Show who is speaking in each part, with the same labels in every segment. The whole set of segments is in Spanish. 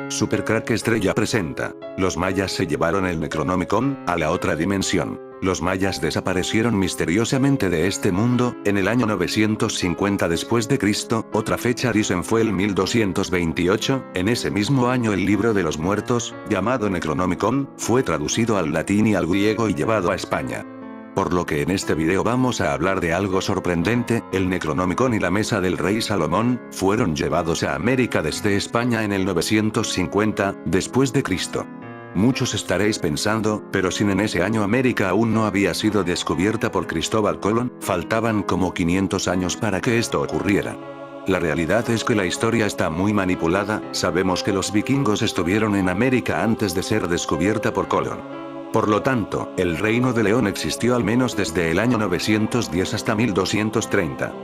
Speaker 1: Supercrack Estrella presenta. Los mayas se llevaron el Necronomicon a la otra dimensión. Los mayas desaparecieron misteriosamente de este mundo, en el año 950 después de Cristo, otra fecha dicen fue el 1228, en ese mismo año el libro de los muertos, llamado Necronomicon, fue traducido al latín y al griego y llevado a España. Por lo que en este video vamos a hablar de algo sorprendente, el Necronomicon y la mesa del rey Salomón, fueron llevados a América desde España en el 950, después de Cristo. Muchos estaréis pensando, pero si en ese año América aún no había sido descubierta por Cristóbal Colón, faltaban como 500 años para que esto ocurriera. La realidad es que la historia está muy manipulada, sabemos que los vikingos estuvieron en América antes de ser descubierta por Colón. Por lo tanto, el Reino de León existió al menos desde el año 910 hasta 1230.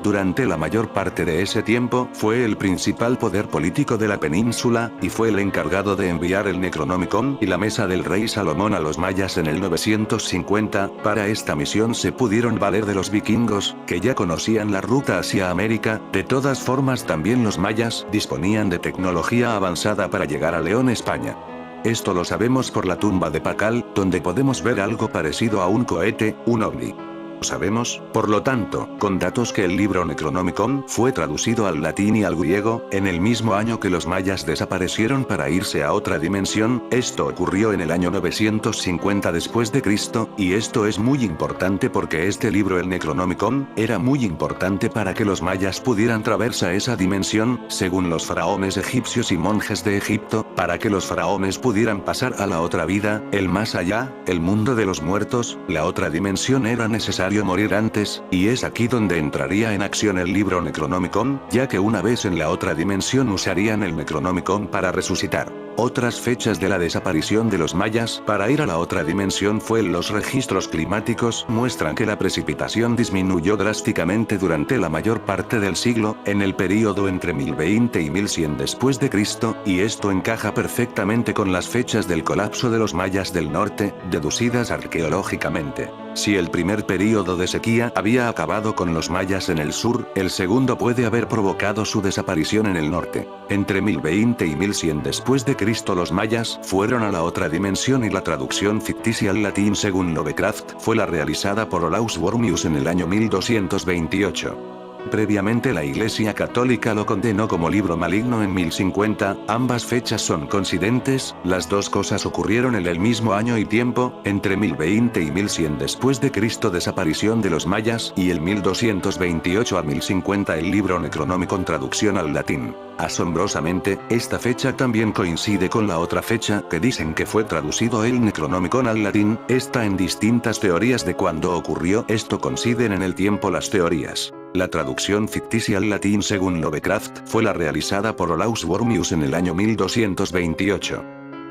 Speaker 1: Durante la mayor parte de ese tiempo, fue el principal poder político de la península, y fue el encargado de enviar el Necronomicon y la mesa del rey Salomón a los mayas en el 950, para esta misión se pudieron valer de los vikingos, que ya conocían la ruta hacia América, de todas formas también los mayas disponían de tecnología avanzada para llegar a León, España. Esto lo sabemos por la tumba de Pacal, donde podemos ver algo parecido a un cohete, un ovni. Sabemos, por lo tanto, con datos que el libro Necronomicon fue traducido al latín y al griego, en el mismo año que los mayas desaparecieron para irse a otra dimensión, esto ocurrió en el año 950 después de Cristo, y esto es muy importante porque este libro el Necronomicon, era muy importante para que los mayas pudieran atravesar esa dimensión, según los faraones egipcios y monjes de Egipto, para que los faraones pudieran pasar a la otra vida, el más allá, el mundo de los muertos, la otra dimensión era necesario morir antes, y es aquí donde entraría en acción el libro Necronomicon, ya que una vez en la otra dimensión usarían el Necronomicon para resucitar. Otras fechas de la desaparición de los mayas para ir a la otra dimensión fue los registros climáticos muestran que la precipitación disminuyó drásticamente durante la mayor parte del siglo, en el período entre 1020 y 1100 después de Cristo, y esto encaja perfectamente con las fechas del colapso de los mayas del norte, deducidas arqueológicamente. Si el primer período de sequía había acabado con los mayas en el sur, el segundo puede haber provocado su desaparición en el norte. Entre 1020 y 1100 después de Cristo los mayas fueron a la otra dimensión y la traducción ficticia al latín según Lovecraft fue la realizada por Olaus Wormius en el año 1228. Previamente la Iglesia Católica lo condenó como libro maligno en 1050, ambas fechas son coincidentes, las dos cosas ocurrieron en el mismo año y tiempo, entre 1020 y 1100 después de Cristo desaparición de los mayas y el 1228 a 1050 el libro Necronomicon traducción al latín. Asombrosamente, esta fecha también coincide con la otra fecha que dicen que fue traducido el Necronomicon al latín, está en distintas teorías de cuándo ocurrió esto coinciden en el tiempo las teorías. La traducción ficticia al latín según Lovecraft fue la realizada por Olaus Wormius en el año 1228.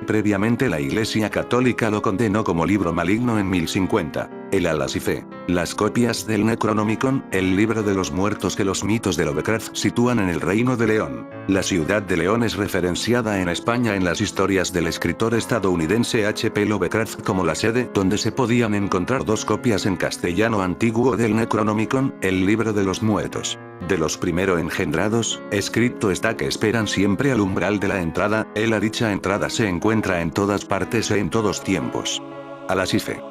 Speaker 1: Previamente la Iglesia Católica lo condenó como libro maligno en 1050. El Alasife. Las copias del Necronomicon, el libro de los muertos que los mitos de Lovecraft sitúan en el Reino de León. La ciudad de León es referenciada en España en las historias del escritor estadounidense H.P. Lovecraft como la sede donde se podían encontrar dos copias en castellano antiguo del Necronomicon, el libro de los muertos. De los primero engendrados, escrito está que esperan siempre al umbral de la entrada, la dicha entrada se encuentra en todas partes e en todos tiempos. Alasife.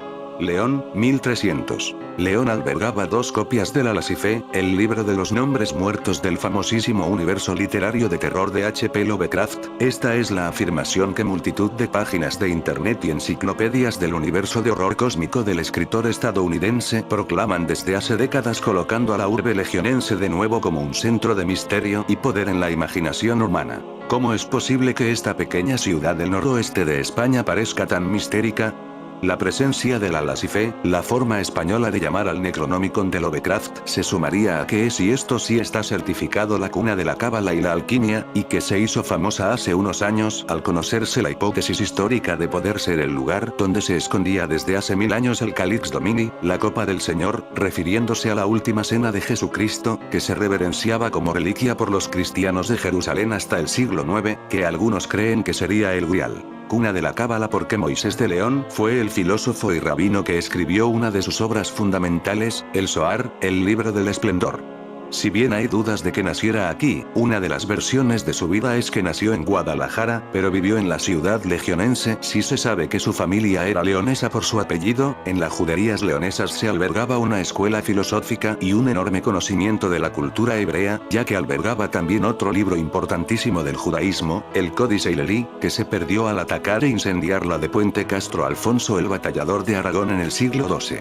Speaker 1: León, 1300. León albergaba dos copias del Alasife, el libro de los nombres muertos del famosísimo universo literario de terror de H.P. Lovecraft. Esta es la afirmación que multitud de páginas de internet y enciclopedias del universo de horror cósmico del escritor estadounidense proclaman desde hace décadas colocando a la urbe legionense de nuevo como un centro de misterio y poder en la imaginación humana. ¿Cómo es posible que esta pequeña ciudad del noroeste de España parezca tan mistérica? La presencia del Alasife, la forma española de llamar al Necronomicon de Lovecraft, se sumaría a que es y esto sí está certificado la cuna de la cábala y la alquimia, y que se hizo famosa hace unos años al conocerse la hipótesis histórica de poder ser el lugar donde se escondía desde hace 1000 años el Calix Domini, la copa del Señor, refiriéndose a la última cena de Jesucristo, que se reverenciaba como reliquia por los cristianos de Jerusalén hasta el siglo IX, que algunos creen que sería el Grial. Cuna de la cábala porque Moisés de León fue el filósofo y rabino que escribió una de sus obras fundamentales, el Zohar, el libro del esplendor. Si bien hay dudas de que naciera aquí, una de las versiones de su vida es que nació en Guadalajara, pero vivió en la ciudad legionense. Sí se sabe que su familia era leonesa por su apellido. En las juderías leonesas se albergaba una escuela filosófica y un enorme conocimiento de la cultura hebrea, ya que albergaba también otro libro importantísimo del judaísmo, el Códice Ilelí, que se perdió al atacar e incendiar la de Puente Castro Alfonso el Batallador de Aragón en el siglo XII.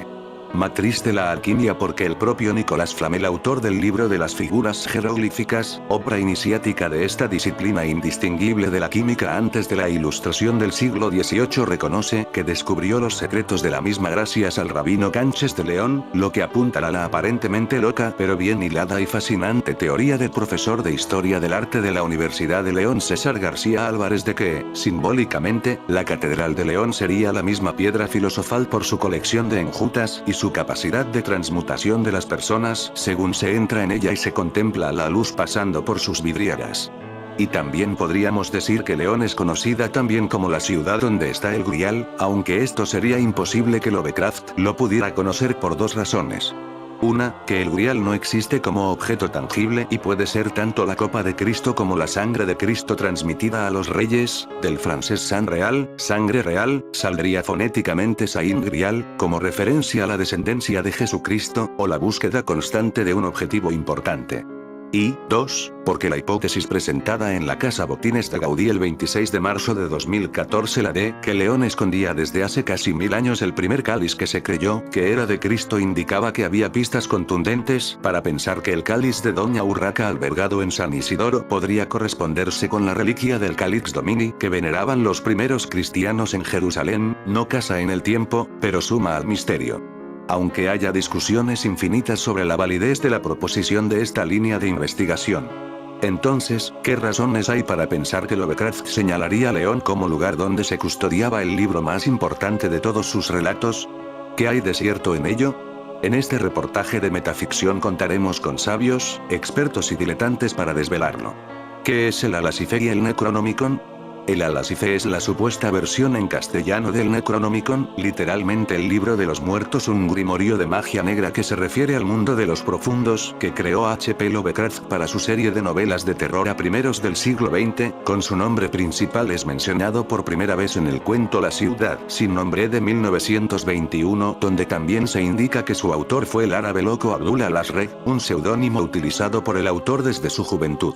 Speaker 1: Matriz de la alquimia, porque el propio Nicolás Flamel, autor del libro de las figuras jeroglíficas, obra iniciática de esta disciplina indistinguible de la química antes de la Ilustración del siglo XVIII, reconoce que descubrió los secretos de la misma gracias al rabino Canches de León, lo que apunta a la aparentemente loca pero bien hilada y fascinante teoría del profesor de Historia del Arte de la Universidad de León César García Álvarez de que, simbólicamente, la Catedral de León sería la misma piedra filosofal por su colección de enjutas y su capacidad de transmutación de las personas según se entra en ella y se contempla la luz pasando por sus vidrieras. Y también podríamos decir que León es conocida también como la ciudad donde está el Grial, aunque esto sería imposible que Lovecraft lo pudiera conocer por dos razones. Una, que el Grial no existe como objeto tangible y puede ser tanto la copa de Cristo como la sangre de Cristo transmitida a los reyes, del francés sang real, sangre real, saldría fonéticamente Saint Grial, como referencia a la descendencia de Jesucristo, o la búsqueda constante de un objetivo importante. Y, dos, porque la hipótesis presentada en la Casa Botines de Gaudí el 26 de marzo de 2014, la de que León escondía desde hace casi 1000 años el primer cáliz que se creyó que era de Cristo, indicaba que había pistas contundentes para pensar que el cáliz de Doña Urraca albergado en San Isidoro podría corresponderse con la reliquia del Calix Domini que veneraban los primeros cristianos en Jerusalén. No casa en el tiempo, pero suma al misterio. Aunque haya discusiones infinitas sobre la validez de la proposición de esta línea de investigación. Entonces, ¿qué razones hay para pensar que Lovecraft señalaría a León como lugar donde se custodiaba el libro más importante de todos sus relatos? ¿Qué hay de cierto en ello? En este reportaje de metaficción contaremos con sabios, expertos y diletantes para desvelarlo. ¿Qué es el Alasife y el Necronomicon? El Alasife es la supuesta versión en castellano del Necronomicon, literalmente el libro de los muertos, un grimorio de magia negra que se refiere al mundo de los profundos que creó H.P. Lovecraft para su serie de novelas de terror a primeros del siglo XX, con su nombre principal es mencionado por primera vez en el cuento La ciudad sin nombre de 1921, donde también se indica que su autor fue el árabe loco Abdul al-Azraq, un seudónimo utilizado por el autor desde su juventud.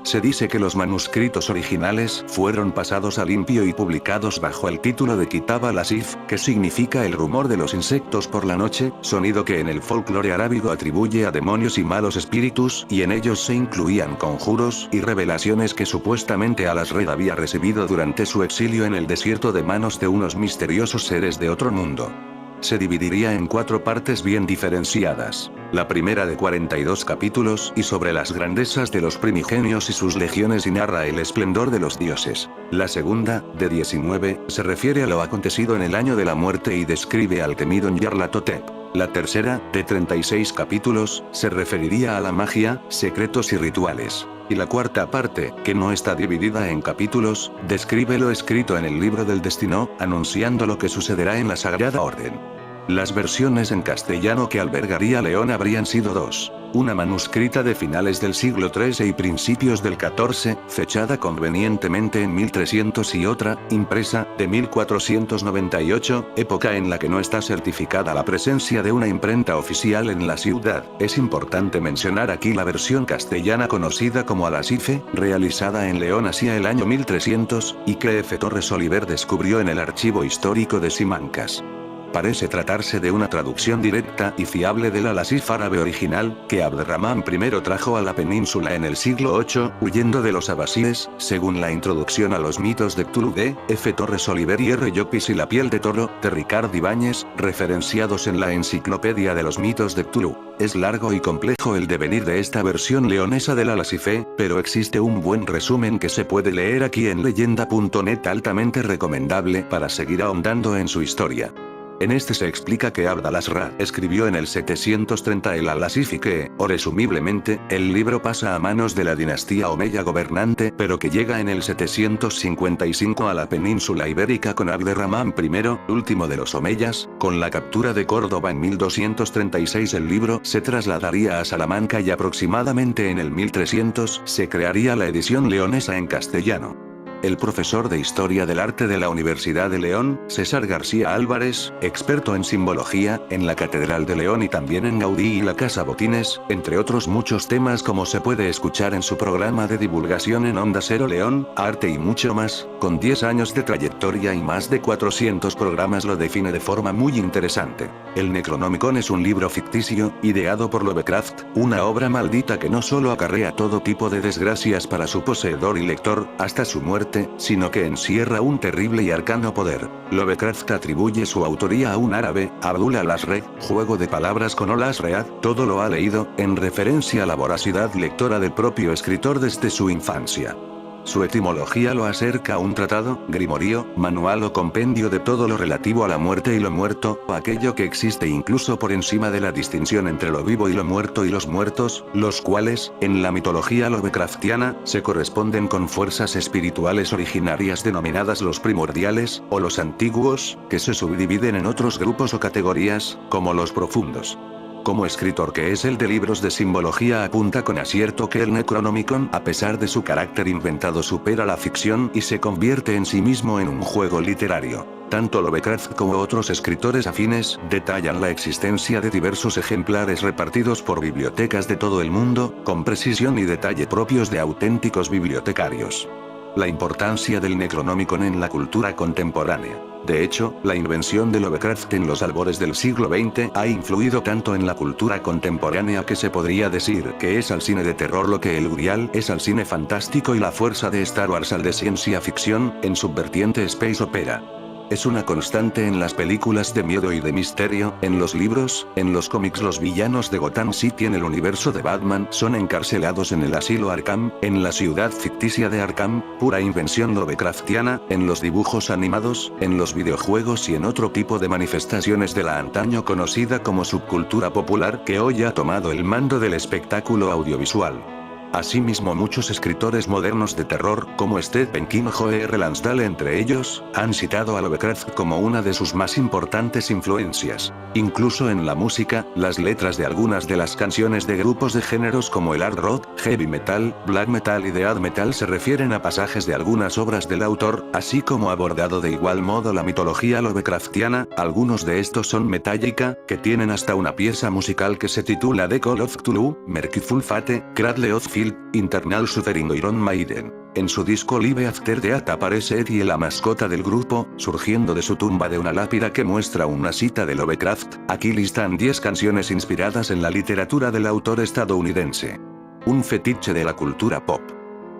Speaker 1: Se dice que los manuscritos originales fueron pasados a limpio y publicados bajo el título de Kitab al-Asif, que significa el rumor de los insectos por la noche, sonido que en el folclore arábigo atribuye a demonios y malos espíritus, y en ellos se incluían conjuros y revelaciones que supuestamente al-Azraq había recibido durante su exilio en el desierto de manos de unos misteriosos seres de otro mundo. Se dividiría en 4 partes bien diferenciadas. La primera de 42 capítulos y sobre las grandezas de los primigenios y sus legiones y narra el esplendor de los dioses. La segunda, de 19, se refiere a lo acontecido en el año de la muerte y describe al temido Nyarlathotep. La tercera, de 36 capítulos, se referiría a la magia, secretos y rituales. Y la cuarta parte, que no está dividida en capítulos, describe lo escrito en el libro del destino, anunciando lo que sucederá en la Sagrada Orden. Las versiones en castellano que albergaría León habrían sido 2. Una manuscrita de finales del siglo XIII y principios del XIV, fechada convenientemente en 1300 y otra, impresa, de 1498, época en la que no está certificada la presencia de una imprenta oficial en la ciudad. Es importante mencionar aquí la versión castellana conocida como Alasife, realizada en León hacia el año 1300, y que F. Torres Oliver descubrió en el archivo histórico de Simancas. Parece tratarse de una traducción directa y fiable del Alasif árabe original, que Abderramán I trajo a la península en el siglo VIII, huyendo de los abasíes, según la introducción a los mitos de Cthulhu de F. Torres Oliver y R. Llopis y la piel de toro, de Ricard Ibáñez, referenciados en la Enciclopedia de los mitos de Cthulhu. Es largo y complejo el devenir de esta versión leonesa del Alasife, pero existe un buen resumen que se puede leer aquí en leyenda.net, altamente recomendable para seguir ahondando en su historia. En este se explica que Abd al-Azra escribió en el 730 el Al-Asif y que, o resumiblemente, el libro pasa a manos de la dinastía Omeya gobernante, pero que llega en el 755 a la península ibérica con Abderramán I, último de los Omeyas. Con la captura de Córdoba en 1236 el libro se trasladaría a Salamanca y aproximadamente en el 1300 se crearía la edición leonesa en castellano. El profesor de Historia del Arte de la Universidad de León, César García Álvarez, experto en simbología, en la Catedral de León y también en Gaudí y la Casa Botines, entre otros muchos temas como se puede escuchar en su programa de divulgación en Onda Cero León, Arte y mucho más, con 10 años de trayectoria y más de 400 programas lo define de forma muy interesante. El Necronomicon es un libro ficticio, ideado por Lovecraft, una obra maldita que no solo acarrea todo tipo de desgracias para su poseedor y lector, hasta su muerte, sino que encierra un terrible y arcano poder. Lovecraft atribuye su autoría a un árabe, Abdul al-Azre, juego de palabras con Ol-Azread, todo lo ha leído, en referencia a la voracidad lectora del propio escritor desde su infancia. Su etimología lo acerca a un tratado, grimorio, manual o compendio de todo lo relativo a la muerte y lo muerto, o aquello que existe incluso por encima de la distinción entre lo vivo y lo muerto y los muertos, los cuales, en la mitología lovecraftiana, se corresponden con fuerzas espirituales originarias denominadas los primordiales, o los antiguos, que se subdividen en otros grupos o categorías, como los profundos. Como escritor que es el de libros de simbología apunta con acierto que el Necronomicon, a pesar de su carácter inventado, supera la ficción y se convierte en sí mismo en un juego literario. Tanto Lovecraft como otros escritores afines detallan la existencia de diversos ejemplares repartidos por bibliotecas de todo el mundo, con precisión y detalle propios de auténticos bibliotecarios. La importancia del Necronomicon en la cultura contemporánea. De hecho, la invención de Lovecraft en los albores del siglo XX ha influido tanto en la cultura contemporánea que se podría decir que es al cine de terror lo que el Urial es al cine fantástico y la fuerza de Star Wars al de ciencia ficción, en su vertiente space opera. Es una constante en las películas de miedo y de misterio, en los libros, en los cómics. Los villanos de Gotham City en el universo de Batman son encarcelados en el asilo Arkham, en la ciudad ficticia de Arkham, pura invención Lovecraftiana, en los dibujos animados, en los videojuegos y en otro tipo de manifestaciones de la antaño conocida como subcultura popular que hoy ha tomado el mando del espectáculo audiovisual. Asimismo, muchos escritores modernos de terror, como Stephen King o J.R. Lansdale entre ellos, han citado a Lovecraft como una de sus más importantes influencias. Incluso en la música, las letras de algunas de las canciones de grupos de géneros como el hard rock, heavy metal, black metal y death metal se refieren a pasajes de algunas obras del autor, así como abordado de igual modo la mitología Lovecraftiana. Algunos de estos son Metallica, que tienen hasta una pieza musical que se titula The Call of Cthulhu, Merciful Fate, Cradle of Filth, Internal Suffering, Iron Maiden. En su disco Live After Death aparece Eddie, la mascota del grupo, surgiendo de su tumba de una lápida que muestra una cita de Lovecraft. Aquí listan 10 canciones inspiradas en la literatura del autor estadounidense. Un fetiche de la cultura pop.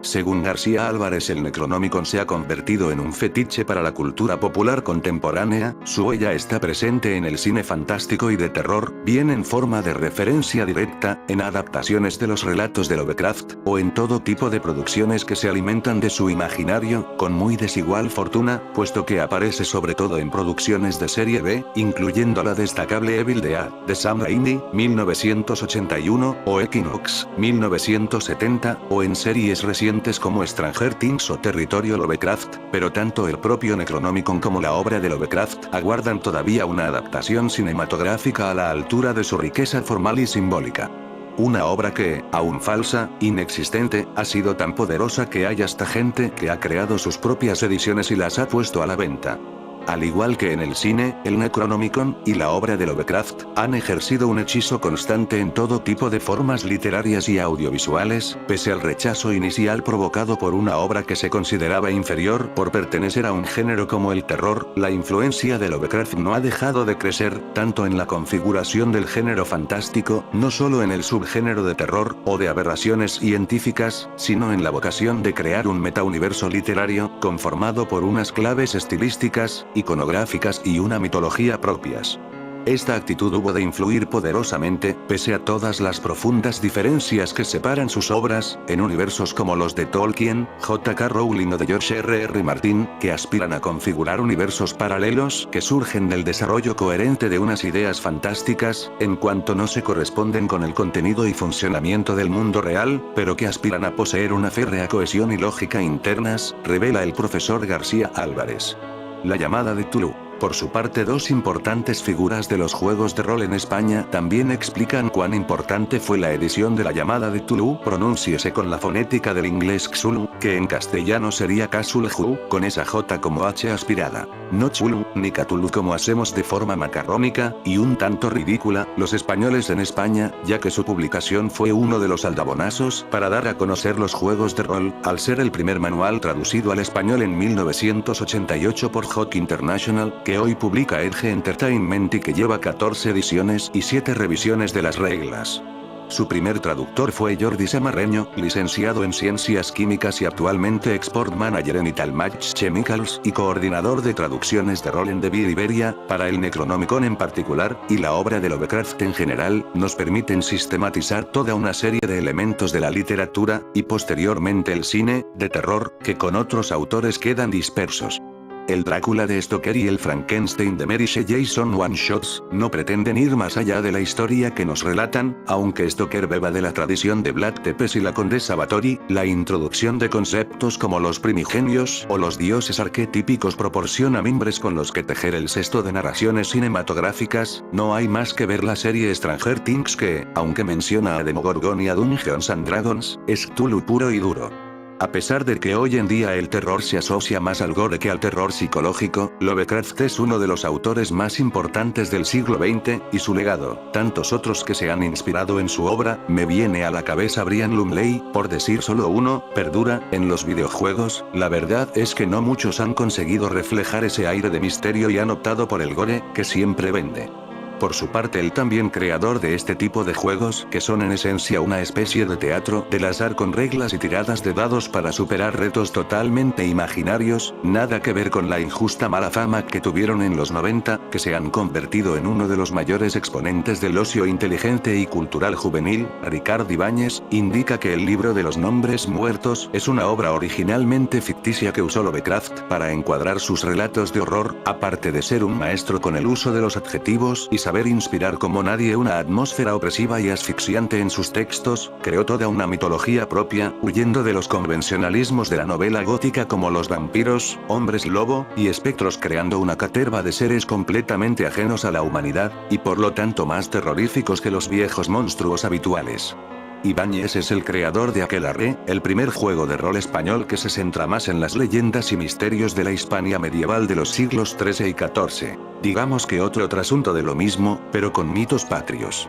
Speaker 1: Según García Álvarez, el Necronomicon se ha convertido en un fetiche para la cultura popular contemporánea. Su huella está presente en el cine fantástico y de terror, bien en forma de referencia directa, en adaptaciones de los relatos de Lovecraft, o en todo tipo de producciones que se alimentan de su imaginario, con muy desigual fortuna, puesto que aparece sobre todo en producciones de serie B, incluyendo la destacable Evil Dead, de Sam Raimi, 1981, o Equinox, 1970, o en series recientes como Stranger Things o Territorio Lovecraft, pero tanto el propio Necronomicon como la obra de Lovecraft aguardan todavía una adaptación cinematográfica a la altura de su riqueza formal y simbólica. Una obra que, aún falsa, inexistente, ha sido tan poderosa que hay hasta gente que ha creado sus propias ediciones y las ha puesto a la venta. Al igual que en el cine, el Necronomicon y la obra de Lovecraft han ejercido un hechizo constante en todo tipo de formas literarias y audiovisuales, pese al rechazo inicial provocado por una obra que se consideraba inferior por pertenecer a un género como el terror. La influencia de Lovecraft no ha dejado de crecer, tanto en la configuración del género fantástico, no solo en el subgénero de terror o de aberraciones científicas, sino en la vocación de crear un metauniverso literario, conformado por unas claves estilísticas, iconográficas y una mitología propias. Esta actitud hubo de influir poderosamente, pese a todas las profundas diferencias que separan sus obras, en universos como los de Tolkien, J.K. Rowling o de George R.R. Martin, que aspiran a configurar universos paralelos que surgen del desarrollo coherente de unas ideas fantásticas, en cuanto no se corresponden con el contenido y funcionamiento del mundo real, pero que aspiran a poseer una férrea cohesión y lógica internas, revela el profesor García Álvarez. La llamada de Cthulhu. Por su parte, dos importantes figuras de los juegos de rol en España también explican cuán importante fue la edición de La llamada de Cthulhu, pronúnciese con la fonética del inglés Xulu, que en castellano sería Cthulhu, con esa J como H aspirada. No Chulu, ni Cthulhu como hacemos de forma macarrónica, y un tanto ridícula, los españoles en España, ya que su publicación fue uno de los aldabonazos para dar a conocer los juegos de rol, al ser el primer manual traducido al español en 1988 por Hawk International, que hoy publica Edge Entertainment y que lleva 14 ediciones y 7 revisiones de las reglas. Su primer traductor fue Jordi Samarreño, licenciado en Ciencias Químicas y actualmente Export Manager en Italmatch Chemicals y coordinador de traducciones de rol en Devir Iberia, para el Necronomicon en particular, y la obra de Lovecraft en general, nos permiten sistematizar toda una serie de elementos de la literatura, y posteriormente el cine, de terror, que con otros autores quedan dispersos. El Drácula de Stoker y el Frankenstein de Mary Shelley son one-shots, no pretenden ir más allá de la historia que nos relatan, aunque Stoker beba de la tradición de Vlad Tepes y la Condesa Báthory, la introducción de conceptos como los primigenios o los dioses arquetípicos proporciona mimbres con los que tejer el cesto de narraciones cinematográficas. No hay más que ver la serie Stranger Things que, aunque menciona a Demogorgon y a Dungeons and Dragons, es Cthulhu puro y duro. A pesar de que hoy en día el terror se asocia más al gore que al terror psicológico, Lovecraft es uno de los autores más importantes del siglo XX, y su legado, tantos otros que se han inspirado en su obra, me viene a la cabeza Brian Lumley, por decir solo uno, perdura. En los videojuegos, la verdad es que no muchos han conseguido reflejar ese aire de misterio y han optado por el gore, que siempre vende. Por su parte, el también creador de este tipo de juegos, que son en esencia una especie de teatro del azar con reglas y tiradas de dados para superar retos totalmente imaginarios, nada que ver con la injusta mala fama que tuvieron en los 90, que se han convertido en uno de los mayores exponentes del ocio inteligente y cultural juvenil, Ricard Ibáñez, indica que el libro de los nombres muertos es una obra originalmente ficticia que usó Lovecraft para encuadrar sus relatos de horror, aparte de ser un maestro con el uso de los adjetivos y saber inspirar como nadie una atmósfera opresiva y asfixiante en sus textos, creó toda una mitología propia, huyendo de los convencionalismos de la novela gótica como los vampiros, hombres lobo, y espectros, creando una caterva de seres completamente ajenos a la humanidad, y por lo tanto más terroríficos que los viejos monstruos habituales. Ibáñez es el creador de Aquelarre, el primer juego de rol español que se centra más en las leyendas y misterios de la Hispania medieval de los siglos XIII y XIV. Digamos que otro trasunto de lo mismo, pero con mitos patrios.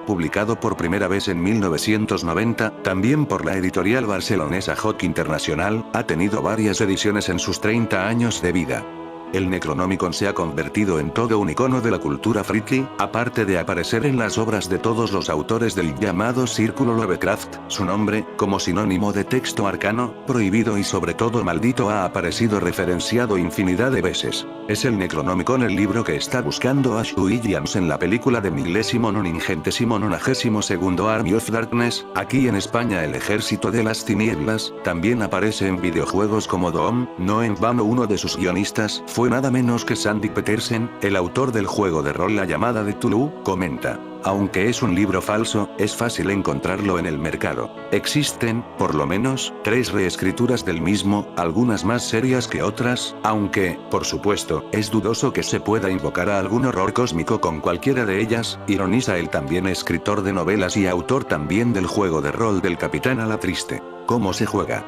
Speaker 1: Publicado por primera vez en 1990, también por la editorial barcelonesa Hawk International, ha tenido varias ediciones en sus 30 años de vida. El Necronomicon se ha convertido en todo un icono de la cultura friki, aparte de aparecer en las obras de todos los autores del llamado Círculo Lovecraft. Su nombre, como sinónimo de texto arcano, prohibido y sobre todo maldito, ha aparecido referenciado infinidad de veces. Es el Necronomicon el libro que está buscando Ash Williams en la película de 1992 Army of Darkness. Aquí en España el Ejército de las Tinieblas también aparece en videojuegos como Doom. No en vano uno de sus guionistas fue nada menos que Sandy Petersen, el autor del juego de rol La llamada de Cthulhu. Comenta: aunque es un libro falso, es fácil encontrarlo en el mercado. Existen, por lo menos, 3 reescrituras del mismo, algunas más serias que otras, aunque, por supuesto, es dudoso que se pueda invocar a algún horror cósmico con cualquiera de ellas, ironiza el también escritor de novelas y autor también del juego de rol del Capitán a la Triste. ¿Cómo se juega?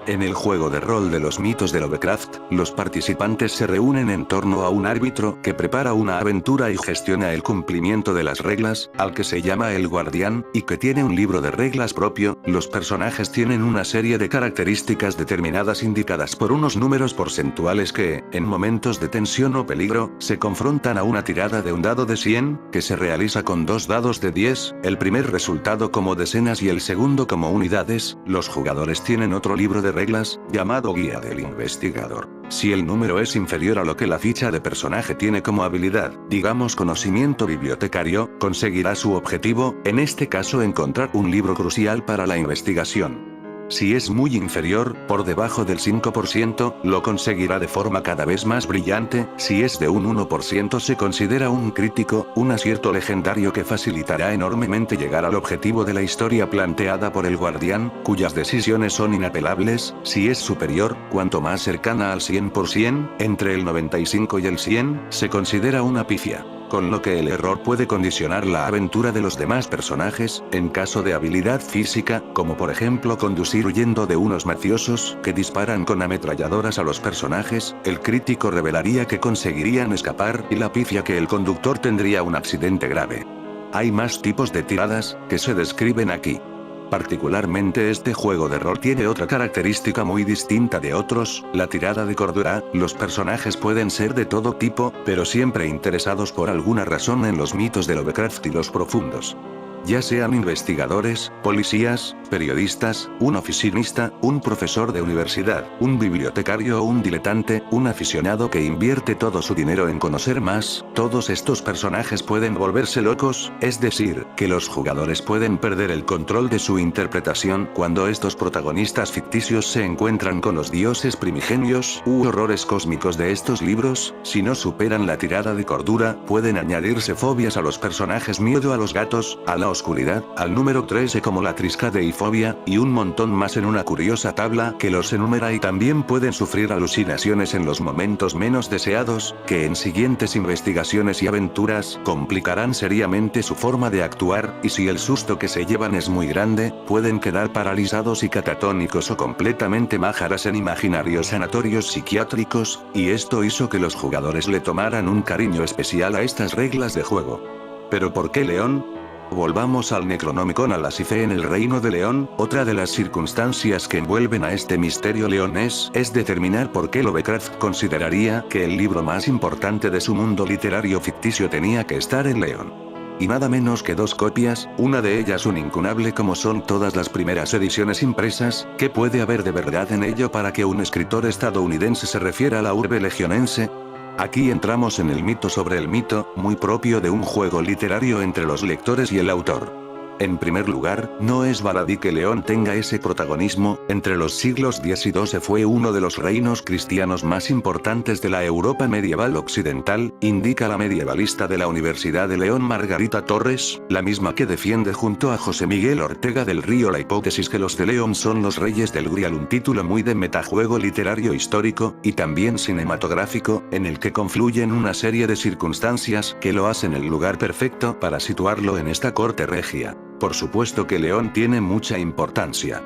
Speaker 1: En el juego de rol de los mitos de Lovecraft, los participantes se reúnen en torno a un árbitro que prepara una aventura y gestiona el cumplimiento de las reglas, al que se llama el guardián, y que tiene un libro de reglas propio. Los personajes tienen una serie de características determinadas indicadas por unos números porcentuales que, en momentos de tensión o peligro, se confrontan a una tirada de un dado de 100, que se realiza con 2 dados de 10, el primer resultado como decenas y el segundo como unidades. Los jugadores tienen otro libro de reglas, llamado Guía del Investigador. Si el número es inferior a lo que la ficha de personaje tiene como habilidad, digamos conocimiento bibliotecario, conseguirá su objetivo, en este caso encontrar un libro crucial para la investigación. Si es muy inferior, por debajo del 5%, lo conseguirá de forma cada vez más brillante. Si es de un 1% se considera un crítico, un acierto legendario que facilitará enormemente llegar al objetivo de la historia planteada por el guardián, cuyas decisiones son inapelables. Si es superior, cuanto más cercana al 100%, entre el 95 y el 100, se considera una pifia. Con lo que el error puede condicionar la aventura de los demás personajes, en caso de habilidad física, como por ejemplo conducir huyendo de unos mafiosos que disparan con ametralladoras a los personajes, el crítico revelaría que conseguirían escapar y la pifia que el conductor tendría un accidente grave. Hay más tipos de tiradas, que se describen aquí. Particularmente este juego de rol tiene otra característica muy distinta de otros, la tirada de cordura. Los personajes pueden ser de todo tipo, pero siempre interesados por alguna razón en los mitos de Lovecraft y los profundos. Ya sean investigadores, policías, periodistas, un oficinista, un profesor de universidad, un bibliotecario o un diletante, un aficionado que invierte todo su dinero en conocer más, todos estos personajes pueden volverse locos, es decir, que los jugadores pueden perder el control de su interpretación cuando estos protagonistas ficticios se encuentran con los dioses primigenios u horrores cósmicos de estos libros. Si no superan la tirada de cordura, pueden añadirse fobias a los personajes, miedo a los gatos, a la oscuridad, al número 13 como la triscadeifobia, y un montón más en una curiosa tabla que los enumera, y también pueden sufrir alucinaciones en los momentos menos deseados, que en siguientes investigaciones y aventuras complicarán seriamente su forma de actuar, y si el susto que se llevan es muy grande, pueden quedar paralizados y catatónicos o completamente májaras en imaginarios sanatorios psiquiátricos, y esto hizo que los jugadores le tomaran un cariño especial a estas reglas de juego. ¿Pero por qué León? Volvamos al Necronomicon, a la Sife en el Reino de León. Otra de las circunstancias que envuelven a este misterio leonés es determinar por qué Lovecraft consideraría que el libro más importante de su mundo literario ficticio tenía que estar en León. Y nada menos que dos copias, una de ellas un incunable como son todas las primeras ediciones impresas. ¿Qué puede haber de verdad en ello para que un escritor estadounidense se refiera a la urbe legionense? Aquí entramos en el mito sobre el mito, muy propio de un juego literario entre los lectores y el autor. En primer lugar, no es baladí que León tenga ese protagonismo. Entre los siglos X y XII fue uno de los reinos cristianos más importantes de la Europa medieval occidental, indica la medievalista de la Universidad de León Margarita Torres, la misma que defiende junto a José Miguel Ortega del Río la hipótesis que los de León son los reyes del Grial, un título muy de metajuego literario histórico, y también cinematográfico, en el que confluyen una serie de circunstancias que lo hacen el lugar perfecto para situarlo en esta corte regia. Por supuesto que León tiene mucha importancia.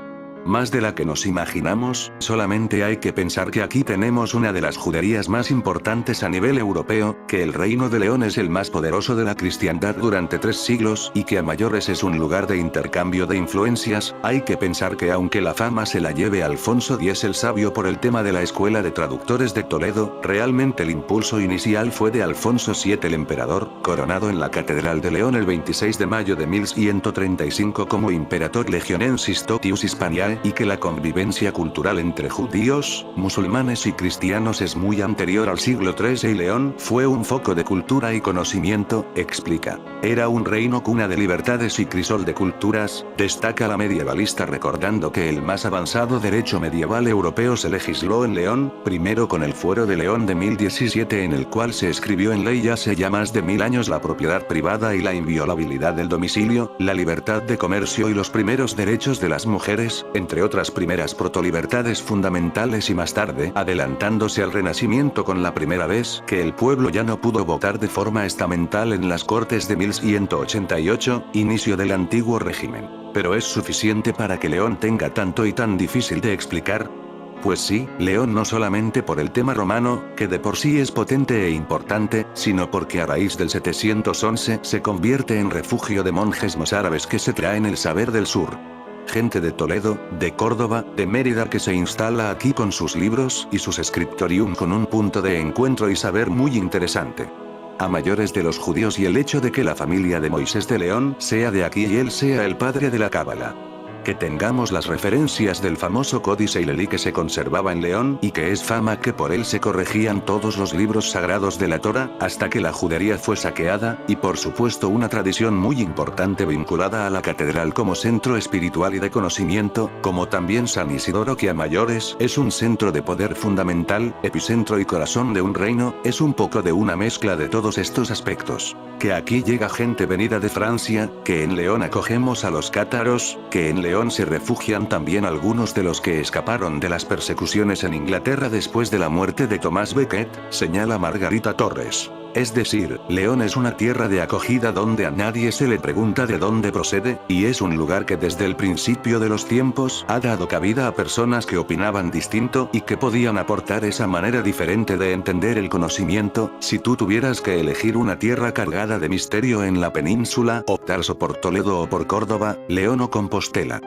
Speaker 1: Más de la que nos imaginamos. Solamente hay que pensar que aquí tenemos una de las juderías más importantes a nivel europeo, que el Reino de León es el más poderoso de la cristiandad durante 3 siglos, y que a mayores es un lugar de intercambio de influencias. Hay que pensar que aunque la fama se la lleve Alfonso X el Sabio por el tema de la Escuela de Traductores de Toledo, realmente el impulso inicial fue de Alfonso VII el Emperador, coronado en la Catedral de León el 26 de mayo de 1135 como Imperator Legionensis Totius Hispaniae, y que la convivencia cultural entre judíos, musulmanes y cristianos es muy anterior al siglo XIII y León fue un foco de cultura y conocimiento, explica. Era un reino cuna de libertades y crisol de culturas, destaca la medievalista recordando que el más avanzado derecho medieval europeo se legisló en León, primero con el Fuero de León de 1017 en el cual se escribió en ley hace ya más de 1000 años la propiedad privada y la inviolabilidad del domicilio, la libertad de comercio y los primeros derechos de las mujeres, entre otras primeras protolibertades fundamentales, y más tarde adelantándose al Renacimiento con la primera vez que el pueblo ya no pudo votar de forma estamental en las Cortes de 1188, inicio del antiguo régimen. ¿Pero es suficiente para que León tenga tanto y tan difícil de explicar? Pues sí, León no solamente por el tema romano, que de por sí es potente e importante, sino porque a raíz del 711 se convierte en refugio de monjes mozárabes que se traen el saber del sur. Gente de Toledo, de Córdoba, de Mérida que se instala aquí con sus libros y sus scriptorium con un punto de encuentro y saber muy interesante. A mayores de los judíos y el hecho de que la familia de Moisés de León sea de aquí y él sea el padre de la cábala. Que tengamos las referencias del famoso Códice Lely que se conservaba en León y que es fama que por él se corregían todos los libros sagrados de la Torá, hasta que la judería fue saqueada, y por supuesto una tradición muy importante vinculada a la catedral como centro espiritual y de conocimiento, como también San Isidoro que a mayores es un centro de poder fundamental, epicentro y corazón de un reino, es un poco de una mezcla de todos estos aspectos. Que aquí llega gente venida de Francia, que en León acogemos a los cátaros, que en León se refugian también algunos de los que escaparon de las persecuciones en Inglaterra después de la muerte de Tomás Becket, señala Margarita Torres. Es decir, León es una tierra de acogida donde a nadie se le pregunta de dónde procede, y es un lugar que desde el principio de los tiempos ha dado cabida a personas que opinaban distinto y que podían aportar esa manera diferente de entender el conocimiento. Si tú tuvieras que elegir una tierra cargada de misterio en la península, optarás o por Toledo o por Córdoba, León o Compostela.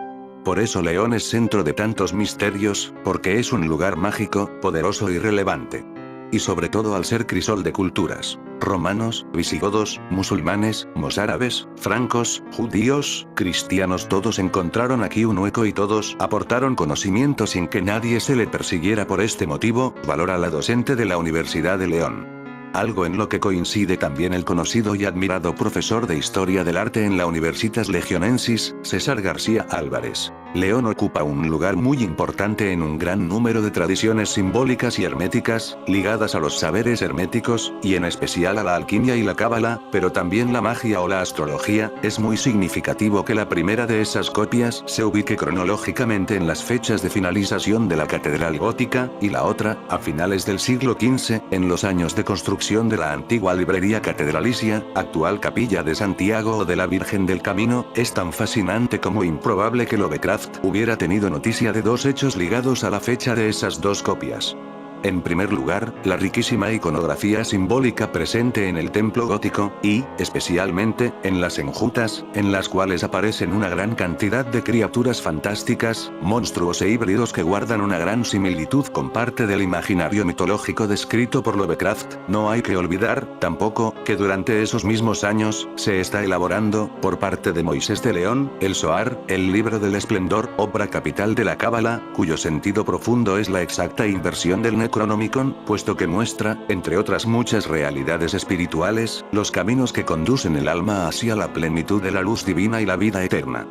Speaker 1: Por eso León es centro de tantos misterios, porque es un lugar mágico, poderoso y relevante. Y sobre todo al ser crisol de culturas. Romanos, visigodos, musulmanes, mozárabes, francos, judíos, cristianos, todos encontraron aquí un hueco y todos aportaron conocimiento sin que nadie se le persiguiera por este motivo, valora la docente de la Universidad de León. Algo en lo que coincide también el conocido y admirado profesor de Historia del Arte en la Universitas Legionensis, César García Álvarez. León ocupa un lugar muy importante en un gran número de tradiciones simbólicas y herméticas, ligadas a los saberes herméticos, y en especial a la alquimia y la cábala, pero también la magia o la astrología. Es muy significativo que la primera de esas copias se ubique cronológicamente en las fechas de finalización de la catedral gótica, y la otra, a finales del siglo XV, en los años de construcción de la antigua librería catedralicia, actual capilla de Santiago o de la Virgen del Camino. Es tan fascinante como improbable que Lovecraft hubiera tenido noticia de dos hechos ligados a la fecha de esas dos copias. En primer lugar, la riquísima iconografía simbólica presente en el templo gótico, y, especialmente, en las enjutas, en las cuales aparecen una gran cantidad de criaturas fantásticas, monstruos e híbridos que guardan una gran similitud con parte del imaginario mitológico descrito por Lovecraft. No hay que olvidar, tampoco, que durante esos mismos años, se está elaborando, por parte de Moisés de León, el Zohar, el Libro del Esplendor, obra capital de la Cábala, cuyo sentido profundo es la exacta inversión del Necronomicon, puesto que muestra, entre otras muchas realidades espirituales, los caminos que conducen el alma hacia la plenitud de la luz divina y la vida eterna.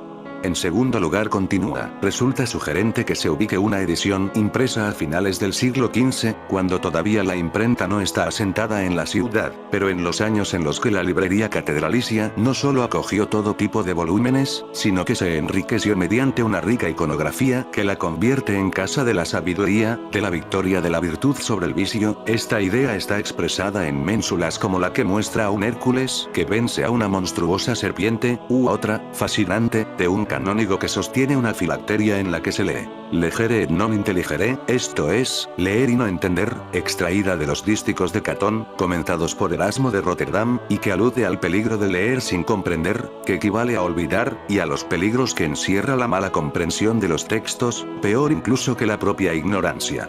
Speaker 1: En segundo lugar, continúa, resulta sugerente que se ubique una edición impresa a finales del siglo XV, cuando todavía la imprenta no está asentada en la ciudad, pero en los años en los que la librería catedralicia no solo acogió todo tipo de volúmenes, sino que se enriqueció mediante una rica iconografía que la convierte en casa de la sabiduría, de la victoria de la virtud sobre el vicio. Esta idea está expresada en ménsulas como la que muestra a un Hércules que vence a una monstruosa serpiente, u otra, fascinante, de un canónigo que sostiene una filacteria en la que se lee, legere et non intelligere, esto es, leer y no entender, extraída de los dísticos de Catón, comentados por Erasmo de Rotterdam, y que alude al peligro de leer sin comprender, que equivale a olvidar, y a los peligros que encierra la mala comprensión de los textos, peor incluso que la propia ignorancia.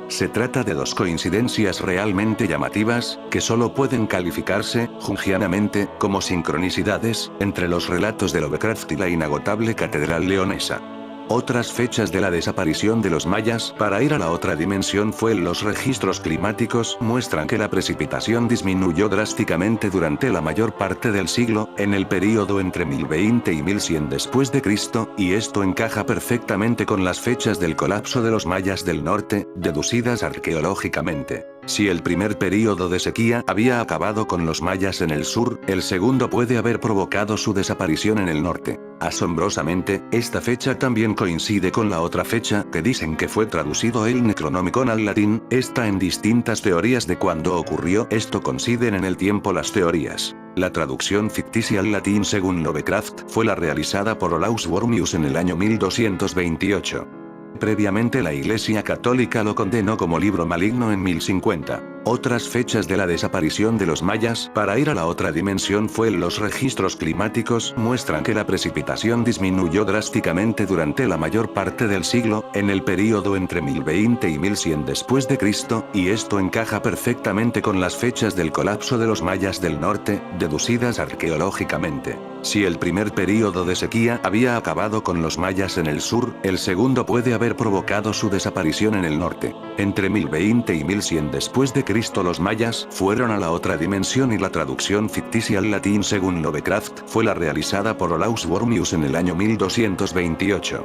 Speaker 1: Se trata de dos coincidencias realmente llamativas, que solo pueden calificarse, jungianamente, como sincronicidades, entre los relatos de Lovecraft y la inagotable catedral leonesa. Otras fechas de la desaparición de los mayas para ir a la otra dimensión los registros climáticos muestran que la precipitación disminuyó drásticamente durante la mayor parte del siglo, en el período entre 1020 y 1100 después de Cristo, y esto encaja perfectamente con las fechas del colapso de los mayas del norte, deducidas arqueológicamente. Si el primer período de sequía había acabado con los mayas en el sur, el segundo puede haber provocado su desaparición en el norte. Asombrosamente, esta fecha también coincide con la otra fecha que dicen que fue traducido el Necronomicon al latín. Está en distintas teorías de cuándo ocurrió esto. Coinciden en el tiempo las teorías. La traducción ficticia al latín según Lovecraft fue la realizada por Olaus Wormius en el año 1228. Previamente la Iglesia Católica lo condenó como libro maligno en 1050. Otras fechas de la desaparición de los mayas para ir a la otra dimensión los registros climáticos muestran que la precipitación disminuyó drásticamente durante la mayor parte del siglo, en el período entre 1020 y 1100 después de Cristo, y esto encaja perfectamente con las fechas del colapso de los mayas del norte, deducidas arqueológicamente. Si el primer período de sequía había acabado con los mayas en el sur, el segundo puede haber provocado su desaparición en el norte. Entre 1020 y 1100 después de Cristo los mayas fueron a la otra dimensión y la traducción ficticia al latín según Lovecraft fue la realizada por Olaus Wormius en el año 1228.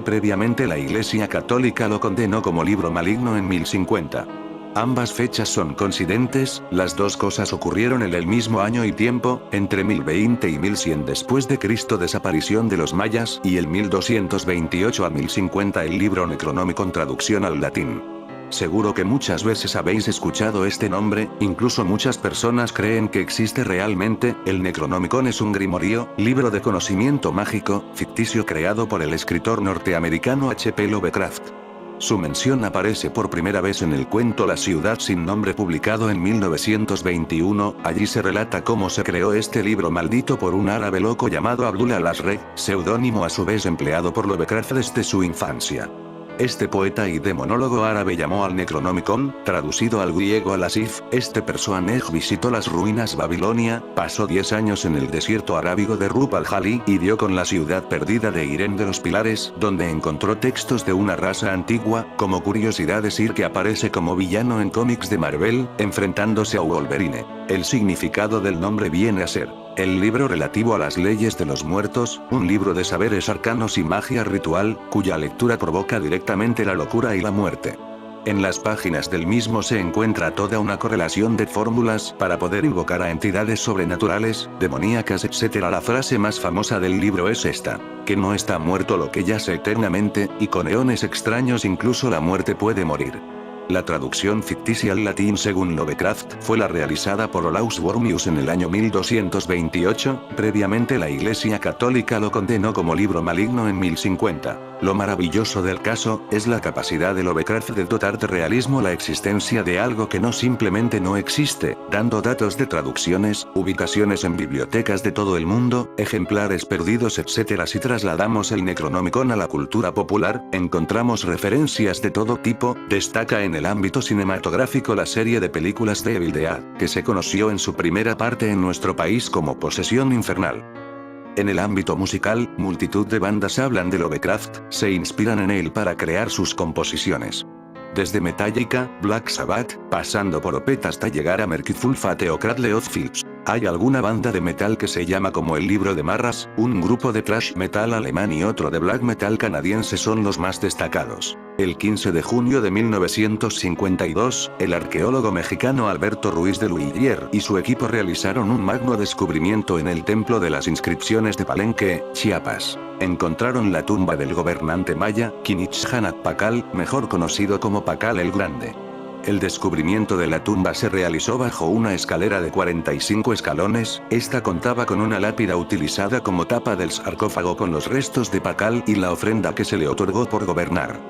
Speaker 1: Previamente la Iglesia Católica lo condenó como libro maligno en 1050. Ambas fechas son coincidentes, las dos cosas ocurrieron en el mismo año y tiempo, entre 1020 y 1100 después de Cristo desaparición de los mayas y el 1228 a 1050 el libro Necronomicon traducción al latín. Seguro que muchas veces habéis escuchado este nombre, incluso muchas personas creen que existe realmente. El Necronomicon es un grimorio, libro de conocimiento mágico, ficticio creado por el escritor norteamericano H.P. Lovecraft. Su mención aparece por primera vez en el cuento La ciudad sin nombre publicado en 1921, allí se relata cómo se creó este libro maldito por un árabe loco llamado Abdul al-Azraq, seudónimo a su vez empleado por Lovecraft desde su infancia. Este poeta y demonólogo árabe llamó al Necronomicon, traducido al griego al-Asif, este personaje visitó las ruinas Babilonia, pasó 10 años en el desierto arábigo de Rub al-Jali y dio con la ciudad perdida de Irem de los Pilares, donde encontró textos de una raza antigua. Como curiosidad decir que aparece como villano en cómics de Marvel, enfrentándose a Wolverine. El significado del nombre viene a ser el libro relativo a las leyes de los muertos, un libro de saberes arcanos y magia ritual, cuya lectura provoca directamente la locura y la muerte. En las páginas del mismo se encuentra toda una correlación de fórmulas para poder invocar a entidades sobrenaturales, demoníacas, etc. La frase más famosa del libro es esta: que no está muerto lo que yace eternamente, y con eones extraños incluso la muerte puede morir. La traducción ficticia al latín según Lovecraft fue la realizada por Olaus Wormius en el año 1228, previamente la Iglesia Católica lo condenó como libro maligno en 1050. Lo maravilloso del caso, es la capacidad de Lovecraft de dotar de realismo la existencia de algo que no simplemente no existe, dando datos de traducciones, ubicaciones en bibliotecas de todo el mundo, ejemplares perdidos etc. Si trasladamos el Necronomicon a la cultura popular, encontramos referencias de todo tipo. Destaca en el ámbito cinematográfico la serie de películas de Evil Dead, que se conoció en su primera parte en nuestro país como Posesión Infernal. En el ámbito musical, multitud de bandas hablan de Lovecraft, se inspiran en él para crear sus composiciones. Desde Metallica, Black Sabbath, pasando por Opeth hasta llegar a Mercyful Fate o Cradle of Filth. Hay alguna banda de metal que se llama como El Libro de Marras, un grupo de thrash metal alemán y otro de black metal canadiense son los más destacados. El 15 de junio de 1952, el arqueólogo mexicano Alberto Ruiz de Luillier y su equipo realizaron un magno descubrimiento en el Templo de las Inscripciones de Palenque, Chiapas. Encontraron la tumba del gobernante maya, Quinichxanat Pacal, mejor conocido como Pacal el Grande. El descubrimiento de la tumba se realizó bajo una escalera de 45 escalones, esta contaba con una lápida utilizada como tapa del sarcófago con los restos de Pacal y la ofrenda que se le otorgó por gobernar.